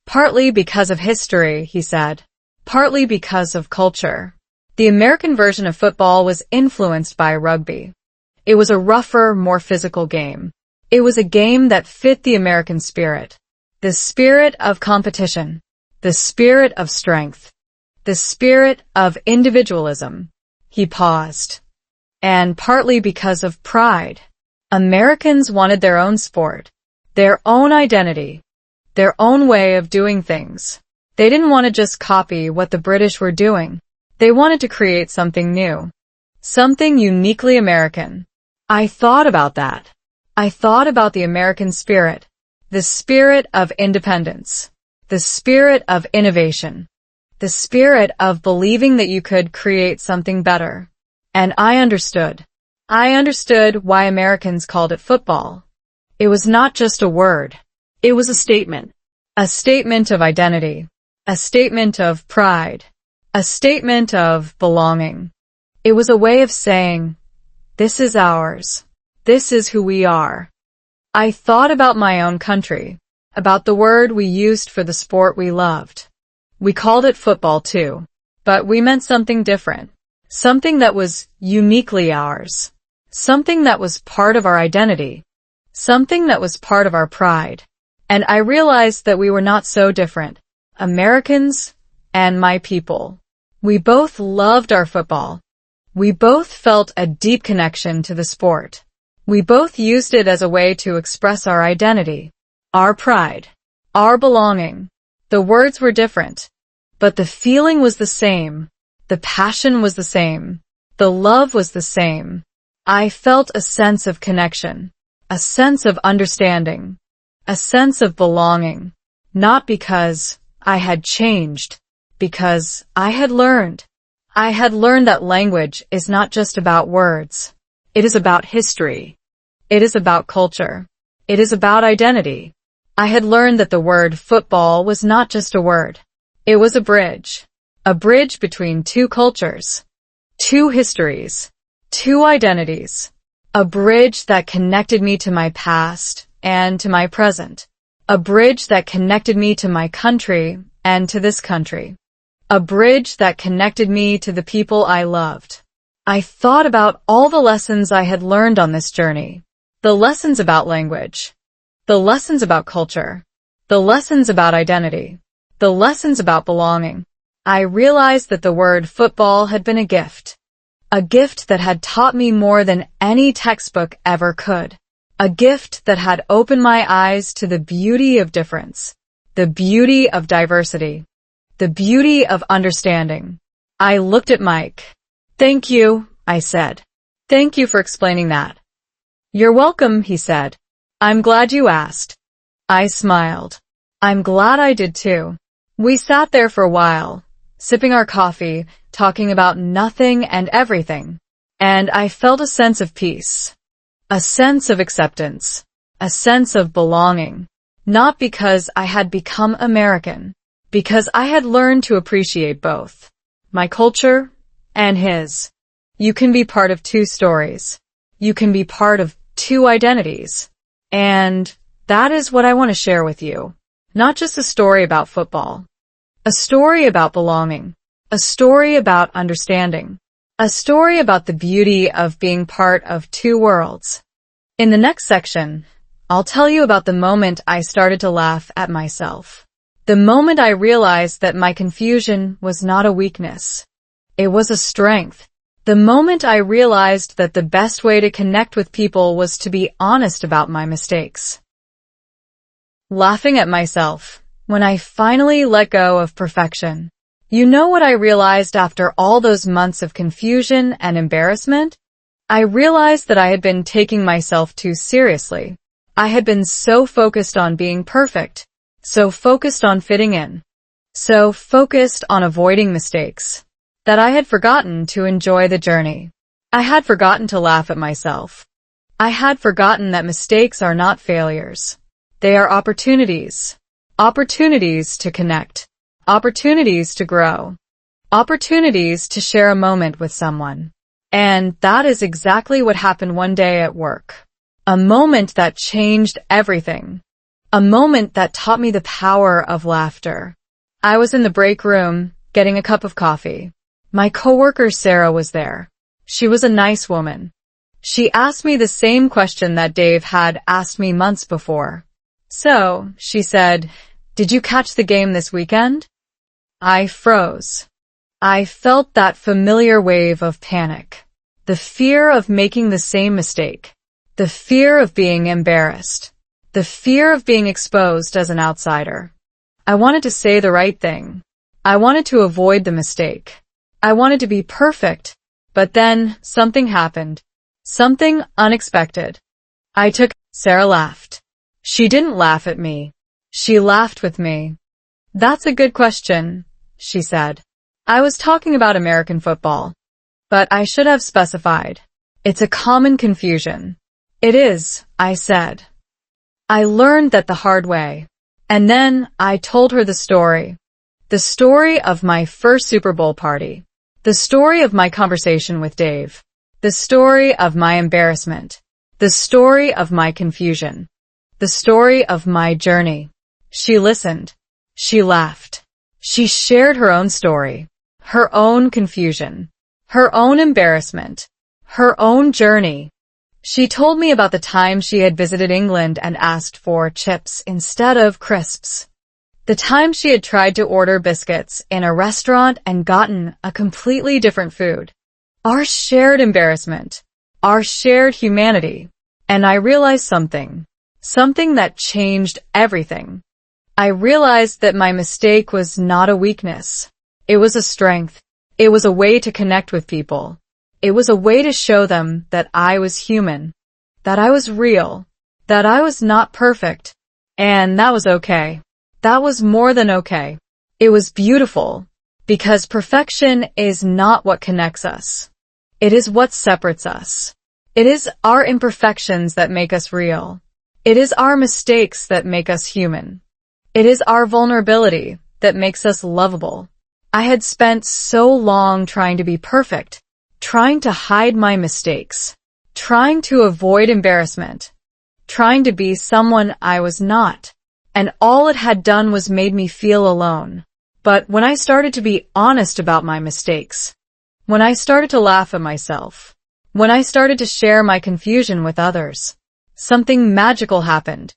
B: Partly because of history, he said. Partly because of culture. The American version of football was influenced by rugby. It was a rougher, more physical game. It was a game that fit the American spirit. The spirit of competition. The spirit of strength. The spirit of individualism. He paused. And partly because of pride. Americans wanted their own sport. Their own identity. Their own way of doing things. They didn't want to just copy what the British were doing. They wanted to create something new. Something uniquely American. I thought about that. I thought about the American spirit. The spirit of independence. The spirit of innovation. The spirit of believing that you could create something better. And I understood. I understood why Americans called it football. It was not just a word.
C: It was a statement.
B: A statement of identity. A statement of pride. A statement of belonging. It was a way of saying, this is ours. This is who we are. I thought about my own country, about the word we used for the sport we loved. We called it football too. but we meant something different. Something that was uniquely ours. Something that was part of our identity. Something that was part of our pride. And I realized that we were not so different. Americans and my people. We both loved our football. We both felt a deep connection to the sport. We both used it as a way to express our identity, our pride, our belonging. The words were different, but the feeling was the same. The passion was the same. The love was the same. I felt a sense of connection, a sense of understanding, a sense of belonging, not because I had changed, because I had learned. I had learned that language is not just about words. It is about history. It is about culture. It is about identity. I had learned that the word football was not just a word. It was a bridge between two cultures, two histories, two identities, a bridge that connected me to my past and to my present, a bridge that connected me to my country and to this country, a bridge that connected me to the people I loved. I thought about all the lessons I had learned on this journey. The lessons about language, the lessons about culture, the lessons about identity, the lessons about belonging. I realized that the word football had been a gift that had taught me more than any textbook ever could, a gift that had opened my eyes to the beauty of difference, the beauty of diversity, the beauty of understanding. I looked at Mike. "Thank you," I said. "Thank you for explaining that." "You're welcome," he said. "I'm glad you asked." I smiled. I'm glad I did too. We sat there for a while, sipping our coffee, talking about nothing and everything. And I felt a sense of peace, a sense of acceptance, a sense of belonging. Not because I had become American, because I had learned to appreciate both, my culture and his. You can be part of two stories. You can be part of two identities. And that is what I want to share with you. Not just a story about football. A story about belonging. A story about understanding. A story about the beauty of being part of two worlds. In the next section, I'll tell you about the moment I started to laugh at myself. The moment I realized that my confusion was not a weakness. It was a strength. The moment I realized that the best way to connect with people was to be honest about my mistakes. Laughing at myself, when I finally let go of perfection. You know what I realized after all those months of confusion and embarrassment? I realized that I had been taking myself too seriously. I had been so focused on being perfect, so focused on fitting in, so focused on avoiding mistakes, that I had forgotten to enjoy the journey. I had forgotten to laugh at myself. I had forgotten that mistakes are not failures. They are opportunities. Opportunities to connect. Opportunities to grow. Opportunities to share a moment with someone. And that is exactly what happened one day at work. A moment that changed everything. A moment that taught me the power of laughter. I was in the break room, getting a cup of coffee. My coworker Sarah was there. She was a nice woman. She asked me the same question that Dave had asked me months before. "So," she said, "did you catch the game this weekend?" I froze. I felt that familiar wave of panic. The fear of making the same mistake. The fear of being embarrassed. The fear of being exposed as an outsider. I wanted to say the right thing. I wanted to avoid the mistake. I wanted to be perfect. But then something happened. Something unexpected. Sarah laughed. She didn't laugh at me. She laughed with me. "That's a good question," she said. "I was talking about American football. But I should have specified. It's a common confusion." "It is," I said. I learned that the hard way. And then I told her the story. The story of my first Super Bowl party. The story of my conversation with Dave. The story of my embarrassment. The story of my confusion. The story of my journey. She listened. She laughed. She shared her own story. her own confusion, her own embarrassment, her own journey. She told me about the time she had visited England and asked for chips instead of crisps. The time she had tried to order biscuits in a restaurant and gotten a completely different food. Our shared embarrassment, our shared humanity. And I realized something that changed everything. I realized that my mistake was not a weakness. It was a strength. It was a way to connect with people. It was a way to show them that I was human, that I was real, that I was not perfect. And that was okay. That was more than okay. It was beautiful, because perfection is not what connects us. It is what separates us. It is our imperfections that make us real. It is our mistakes that make us human. It is our vulnerability that makes us lovable. I had spent so long trying to be perfect, trying to hide my mistakes, trying to avoid embarrassment, trying to be someone I was not. And all it had done was made me feel alone. But when I started to be honest about my mistakes, when I started to laugh at myself, when I started to share my confusion with others, something magical happened.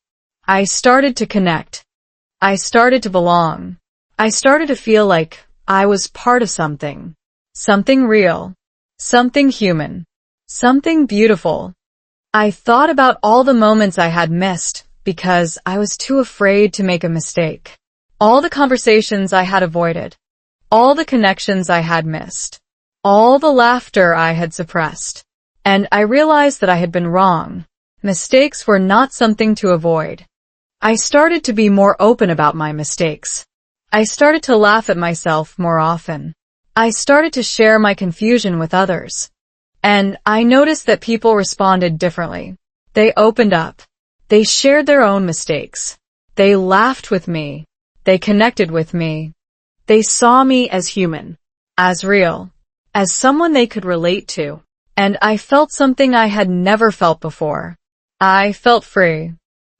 B: I started to connect. I started to belong. I started to feel like I was part of something. Something real. Something human. Something beautiful. I thought about all the moments I had missed because I was too afraid to make a mistake. All the conversations I had avoided. All the connections I had missed. All the laughter I had suppressed. And I realized that I had been wrong. Mistakes were not something to avoid. I started to be more open about my mistakes. I started to laugh at myself more often. I started to share my confusion with others. And I noticed that people responded differently. They opened up. They shared their own mistakes. They laughed with me. They connected with me.
C: They saw me as human,
B: As real. As someone they could relate to. And I felt something I had never felt before. I felt free.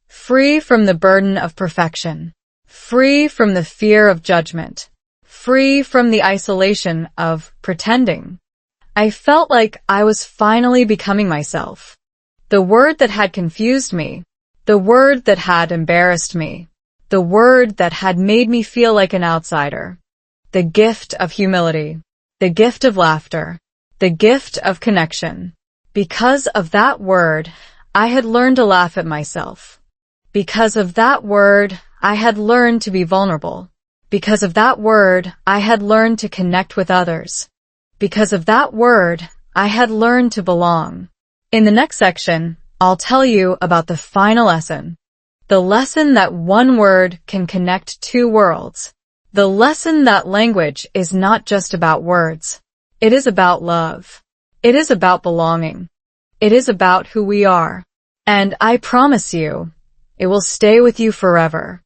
B: Free from the burden of perfection. Free from the fear of judgment. Free from the isolation of pretending. I felt like I was finally becoming myself. The word that had confused me. The word that had embarrassed me. The word that had made me feel like an outsider. The gift of humility. The gift of laughter. The gift of connection. Because of that word, I had learned to laugh at myself. Because of that word, I had learned to be vulnerable. Because of that word, I had learned to connect with others. Because of that word, I had learned to belong. In the next section, I'll tell you about the final lesson. The lesson that one word can connect two worlds. The lesson that language is not just about words. It is about love. It is about belonging. It is about who we are. And I promise you, it will stay with you forever.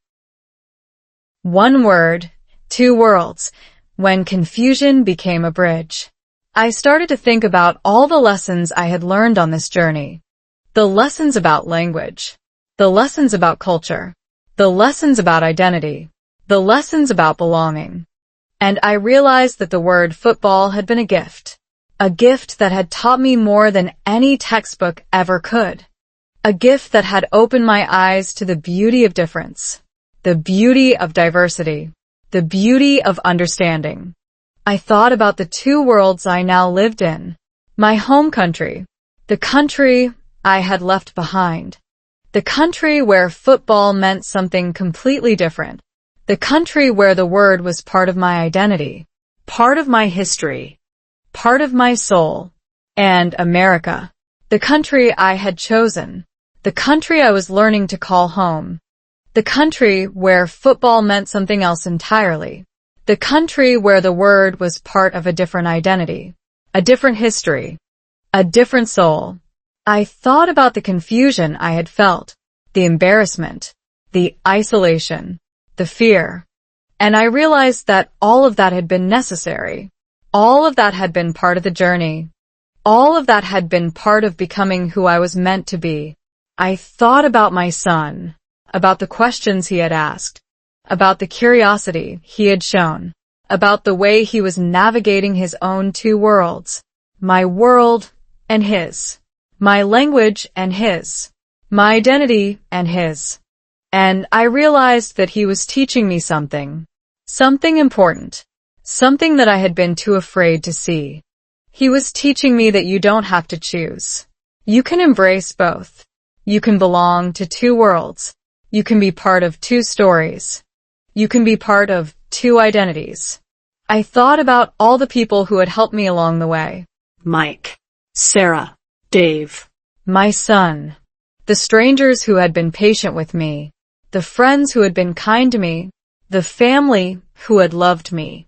B: One word, two worlds, when confusion became a bridge. I started to think about all the lessons I had learned on this journey. The lessons about language. The lessons about culture. The lessons about identity. The lessons about belonging. And I realized that the word football had been a gift that had taught me more than any textbook ever could. A gift that had opened my eyes to the beauty of difference, the beauty of diversity, the beauty of understanding. I thought about the two worlds I now lived in. My home country, the country I had left behind, the country where football meant something completely different. The country where the word was part of my identity,
C: part of my history,
B: part of my soul, and America, the country I had chosen, the country I was learning to call home, the country where football meant something else entirely, the country where the word was part of a different identity, a different history, a different soul. I thought about the confusion I had felt, the embarrassment, the isolation, the fear. And I realized that all of that had been necessary. All of that had been part of the journey. All of that had been part of becoming who I was meant to be. I thought about my son, about the questions he had asked, about the curiosity he had shown, about the way he was navigating his own two worlds, my world and his, my language and his, my identity and his. And I realized that he was teaching me something important, something that I had been too afraid to see. He was teaching me that you don't have to choose. You can embrace both. You can belong to two worlds. You can be part of two stories. You can be part of two identities. I thought about all the people who had helped me along the way.
C: Mike, Sarah, Dave,
B: My son. The strangers who had been patient with me. The friends who had been kind to me. The family who had loved me.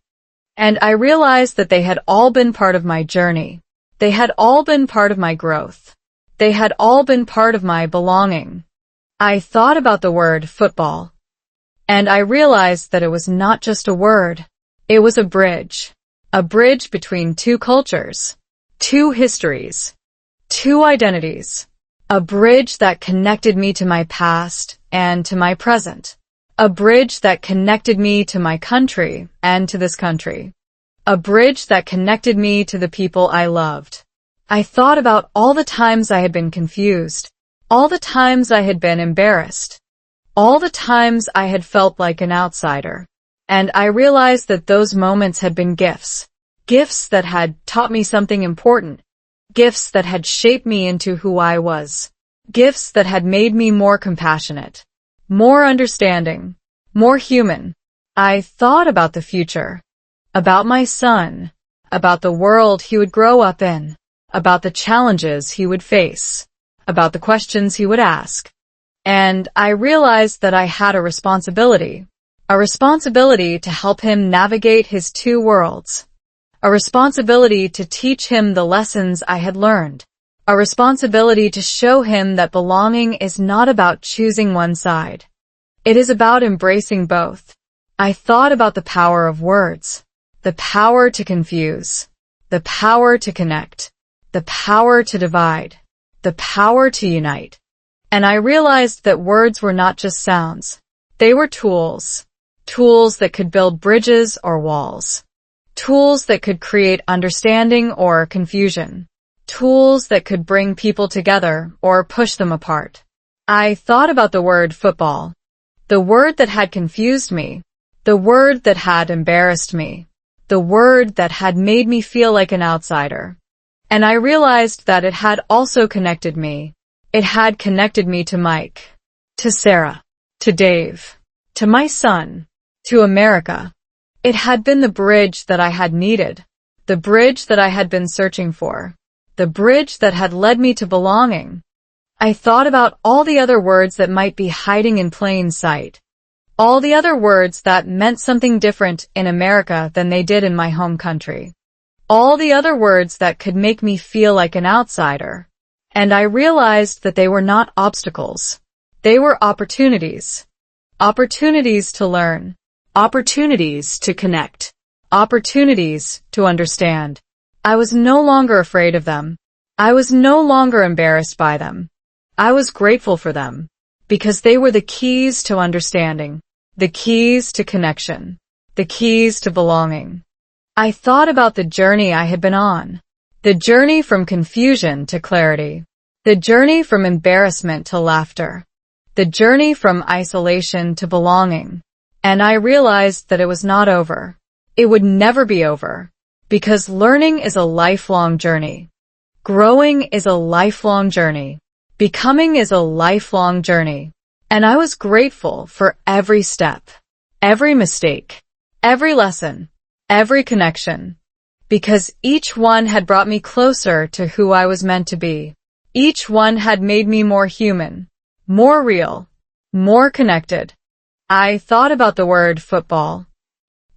B: And I realized that they had all been part of my journey. They had all been part of my growth. They had all been part of my belonging. I thought about the word football. And I realized that it was not just a word. It was a bridge between two cultures, two histories, two identities, a bridge that connected me to my past and to my present, a bridge that connected me to my country and to this country, a bridge that connected me to the people I loved. I thought about all the times I had been confused, all the times I had been embarrassed, all the times I had felt like an outsider. And I realized that those moments had been gifts that had taught me something important, gifts that had shaped me into who I was, gifts that had made me more compassionate, more understanding, more human. I thought about the future, about my son, about the world he would grow up in, about the challenges he would face, about the questions he would ask. And I realized that I had a responsibility to help him navigate his two worlds, a responsibility to teach him the lessons I had learned, a responsibility to show him that belonging is not about choosing one side. It is about embracing both. I thought about the power of words, the power to confuse, the power to connect, the power to divide, the power to unite. And I realized that words were not just sounds. They were tools that could build bridges or walls, tools that could create understanding or confusion, tools that could bring people together or push them apart. I thought about the word football, the word that had confused me, the word that had embarrassed me, the word that had made me feel like an outsider. And I realized that it had also connected me. It had connected me to Mike, to Sarah, to Dave, to my son, to America. It had been the bridge that I had needed, the bridge that I had been searching for, the bridge that had led me to belonging. I thought about all the other words that might be hiding in plain sight, all the other words that meant something different in America than they did in my home country, all the other words that could make me feel like an outsider. And I realized that they were not obstacles. They were opportunities. Opportunities to learn. Opportunities to connect. Opportunities to understand. I was no longer afraid of them. I was no longer embarrassed by them. I was grateful for them, because they were the keys to understanding, the keys to connection, the keys to belonging. I thought about the journey I had been on, the journey from confusion to clarity, the journey from embarrassment to laughter, the journey from isolation to belonging. And I realized that it was not over. It would never be over, because learning is a lifelong journey. Growing is a lifelong journey. Becoming is a lifelong journey. And I was grateful for every step, every mistake, every lesson, every connection, because each one had brought me closer to who I was meant to be. Each one had made me more human, more real, more connected. I thought about the word football,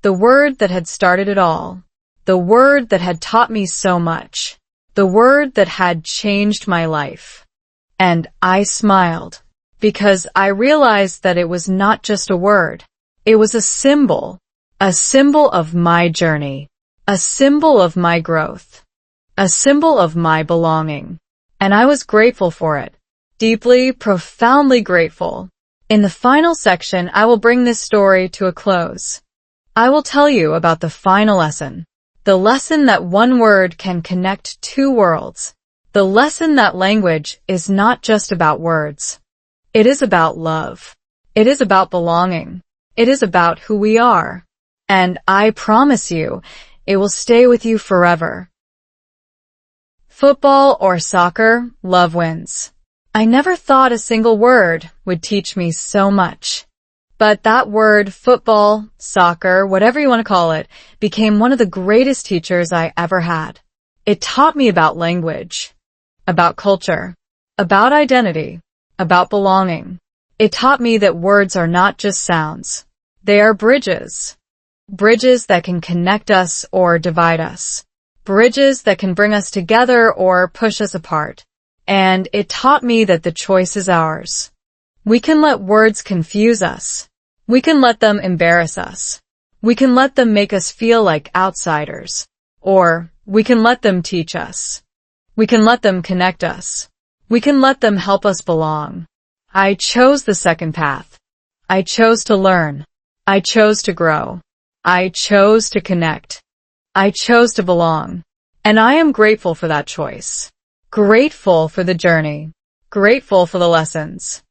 B: the word that had started it all, the word that had taught me so much, the word that had changed my life. And I smiled, because I realized that it was not just a word. It was a symbol of my journey, a symbol of my growth, a symbol of my belonging. And I was grateful for it, deeply, profoundly grateful. In the final section, I will bring this story to a close. I will tell you about the final lesson. The lesson that one word can connect two worlds. The lesson that language is not just about words. It is about love. It is about belonging. It is about who we are. And I promise you, it will stay with you forever. Football or soccer, love wins. I never thought a single word would teach me so much. But that word, football, soccer, whatever you want to call it, became one of the greatest teachers I ever had. It taught me about language, about culture, about identity, about belonging. It taught me that words are not just sounds. They are bridges. Bridges that can connect us or divide us. Bridges that can bring us together or push us apart. And it taught me that the choice is ours. We can let words confuse us. We can let them embarrass us. We can let them make us feel like outsiders. Or we can let them teach us. We can let them connect us. We can let them help us belong. I chose the second path. I chose to learn. I chose to grow. I chose to connect. I chose to belong. And I am grateful for that choice. Grateful for the journey. Grateful for the lessons.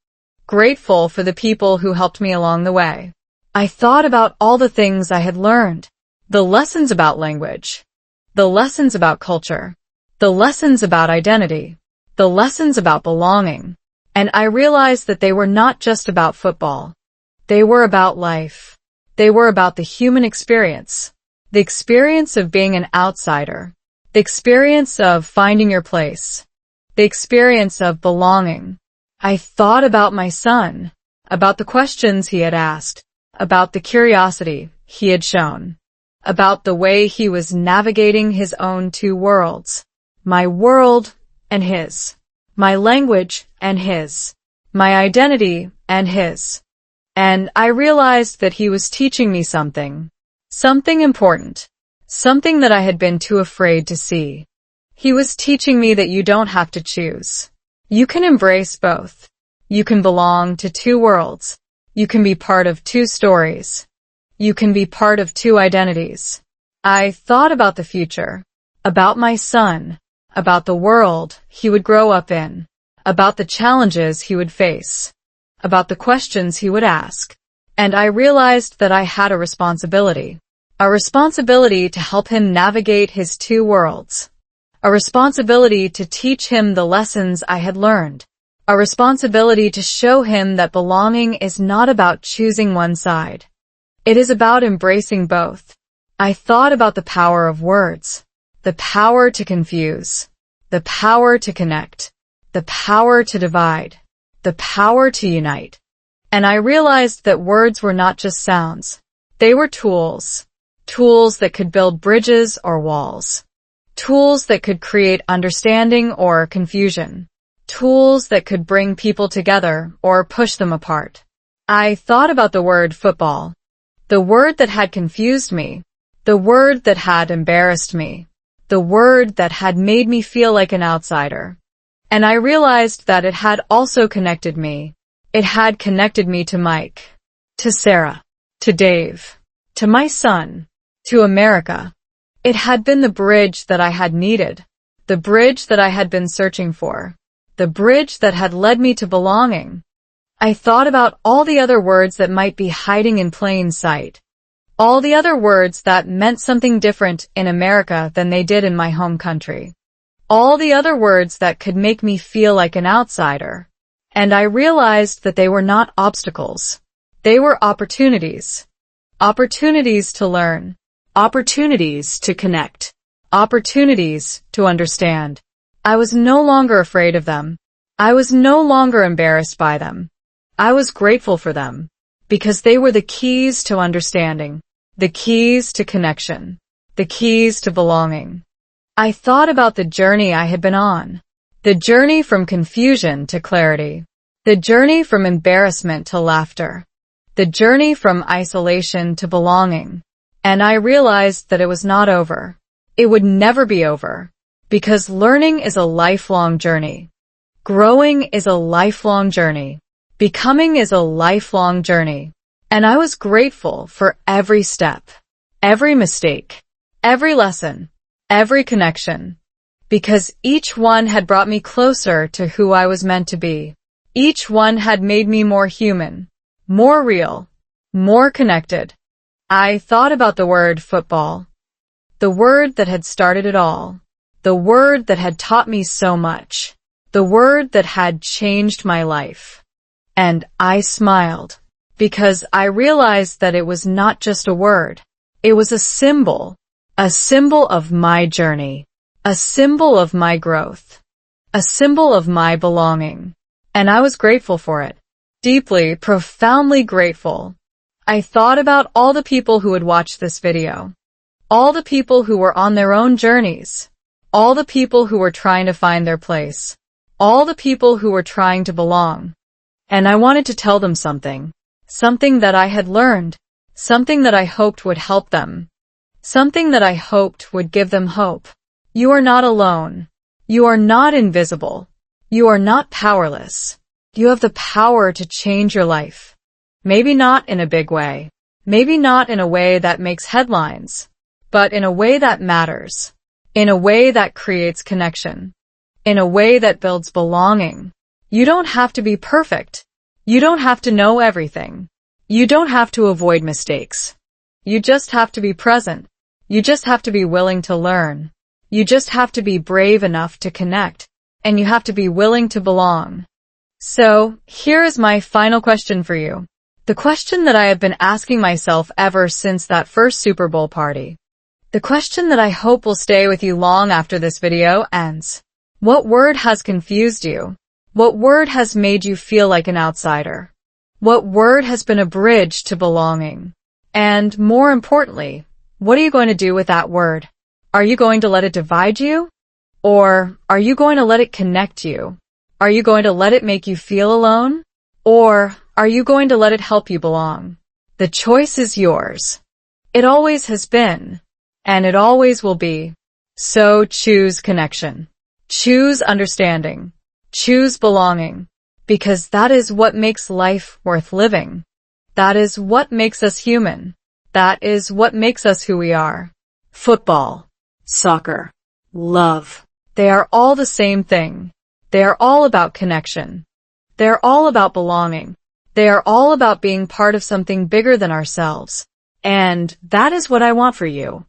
B: Grateful for the people who helped me along the way. I thought about all the things I had learned. The lessons about language. The lessons about culture. The lessons about identity. The lessons about belonging. And I realized that they were not just about football. They were about life. They were about the human experience. The experience of being an outsider. The experience of finding your place. The experience of belonging. I thought about my son, about the questions he had asked, about the curiosity he had shown, about the way he was navigating his own two worlds, my world and his, my language and his, my identity and his. And I realized that he was teaching me something important, something that I had been too afraid to see. He was teaching me that you don't have to choose. You can embrace both. You can belong to two worlds. You can be part of two stories. You can be part of two identities. I thought about the future, about my son, about the world he would grow up in, about the challenges he would face, about the questions he would ask. And I realized that I had a responsibility to help him navigate his two worlds. A responsibility to teach him the lessons I had learned. A responsibility to show him that belonging is not about choosing one side. It is about embracing both. I thought about the power of words, the power to confuse, the power to connect, the power to divide, the power to unite. And I realized that words were not just sounds. They were tools. Tools that could build bridges or walls. Tools that could create understanding or confusion. Tools that could bring people together or push them apart. I thought about the word football. The word that had confused me. The word that had embarrassed me. The word that had made me feel like an outsider. And I realized that it had also connected me. It had connected me to Mike, to Sarah, to Dave, to my son, to America. It had been the bridge that I had needed, the bridge that I had been searching for, the bridge that had led me to belonging. I thought about all the other words that might be hiding in plain sight, all the other words that meant something different in America than they did in my home country, all the other words that could make me feel like an outsider. And I realized that they were not obstacles. They were opportunities. Opportunities to learn. Opportunities to connect. Opportunities to understand. I was no longer afraid of them. I was no longer embarrassed by them. I was grateful for them, because they were the keys to understanding, the keys to connection, the keys to belonging. I thought about the journey I had been on, the journey from confusion to clarity, the journey from embarrassment to laughter, the journey from isolation to belonging. And I realized that it was not over. It would never be over, because learning is a lifelong journey. Growing is a lifelong journey. Becoming is a lifelong journey. And I was grateful for every step, every mistake, every lesson, every connection, because each one had brought me closer to who I was meant to be. Each one had made me more human, more real, more connected. I thought about the word football, the word that had started it all, the word that had taught me so much, the word that had changed my life. And I smiled, because I realized that it was not just a word. It was a symbol of my journey, a symbol of my growth, a symbol of my belonging. And I was grateful for it. Deeply, profoundly grateful. I thought about all the people who would watch this video. All the people who were on their own journeys. All the people who were trying to find their place. All the people who were trying to belong. And I wanted to tell them something. Something that I had learned. Something that I hoped would help them. Something that I hoped would give them hope. You are not alone. You are not invisible. You are not powerless. You have the power to change your life. Maybe not in a big way. Maybe not in a way that makes headlines. But in a way that matters. In a way that creates connection. In a way that builds belonging. You don't have to be perfect. You don't have to know everything. You don't have to avoid mistakes. You just have to be present. You just have to be willing to learn. You just have to be brave enough to connect. And you have to be willing to belong. So, here is my final question for you. The question that I have been asking myself ever since that first Super Bowl party. The question that I hope will stay with you long after this video ends. What word has confused you? What word has made you feel like an outsider? What word has been a bridge to belonging? And more importantly, what are you going to do with that word? Are you going to let it divide you? Or are you going to let it connect you? Are you going to let it make you feel alone? Or are you going to let it help you belong? The choice is yours. It always has been. And it always will be. So choose connection. Choose understanding. Choose belonging. Because that is what makes life worth living. That is what makes us human. That is what makes us who we are.
C: Football, soccer, love.
B: They are all the same thing. They are all about connection. They are all about belonging. They are all about being part of something bigger than ourselves.
C: And that is what I want for you.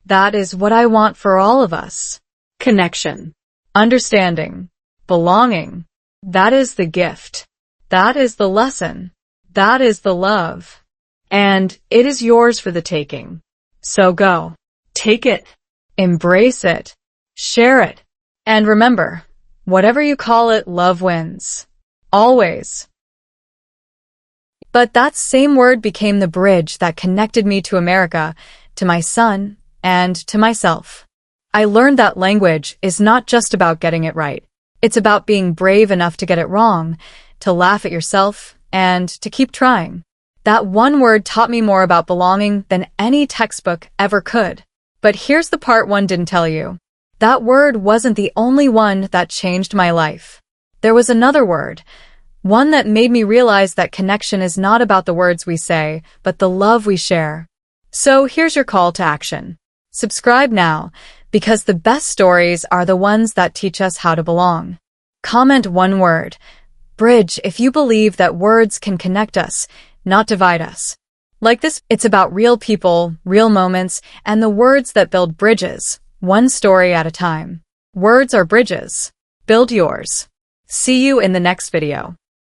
B: That is what I want for all of us.
C: Connection.
B: Understanding. Belonging. That is the gift. That is the lesson. That is the love. And it is yours for the taking. So go.
C: Take it.
B: Embrace it. Share it. And remember, whatever you call it, love wins. Always. But that same word became the bridge that connected me to America, to my son, and to myself. I learned that language is not just about getting it right. It's about being brave enough to get it wrong, to laugh at yourself, and to keep trying. That one word taught me more about belonging than any textbook ever could. But here's the part one didn't tell you. That word wasn't the only one that changed my life. There was another word, one that made me realize that connection is not about the words we say, but the love we share. So here's your call to action. Subscribe now, because the best stories are the ones that teach us how to belong. Comment one word. Bridge if you believe that words can connect us, not divide us. Like this, it's about real people, real moments, and the words that build bridges, one story at a time. Words are bridges. Build yours. See you in the next video.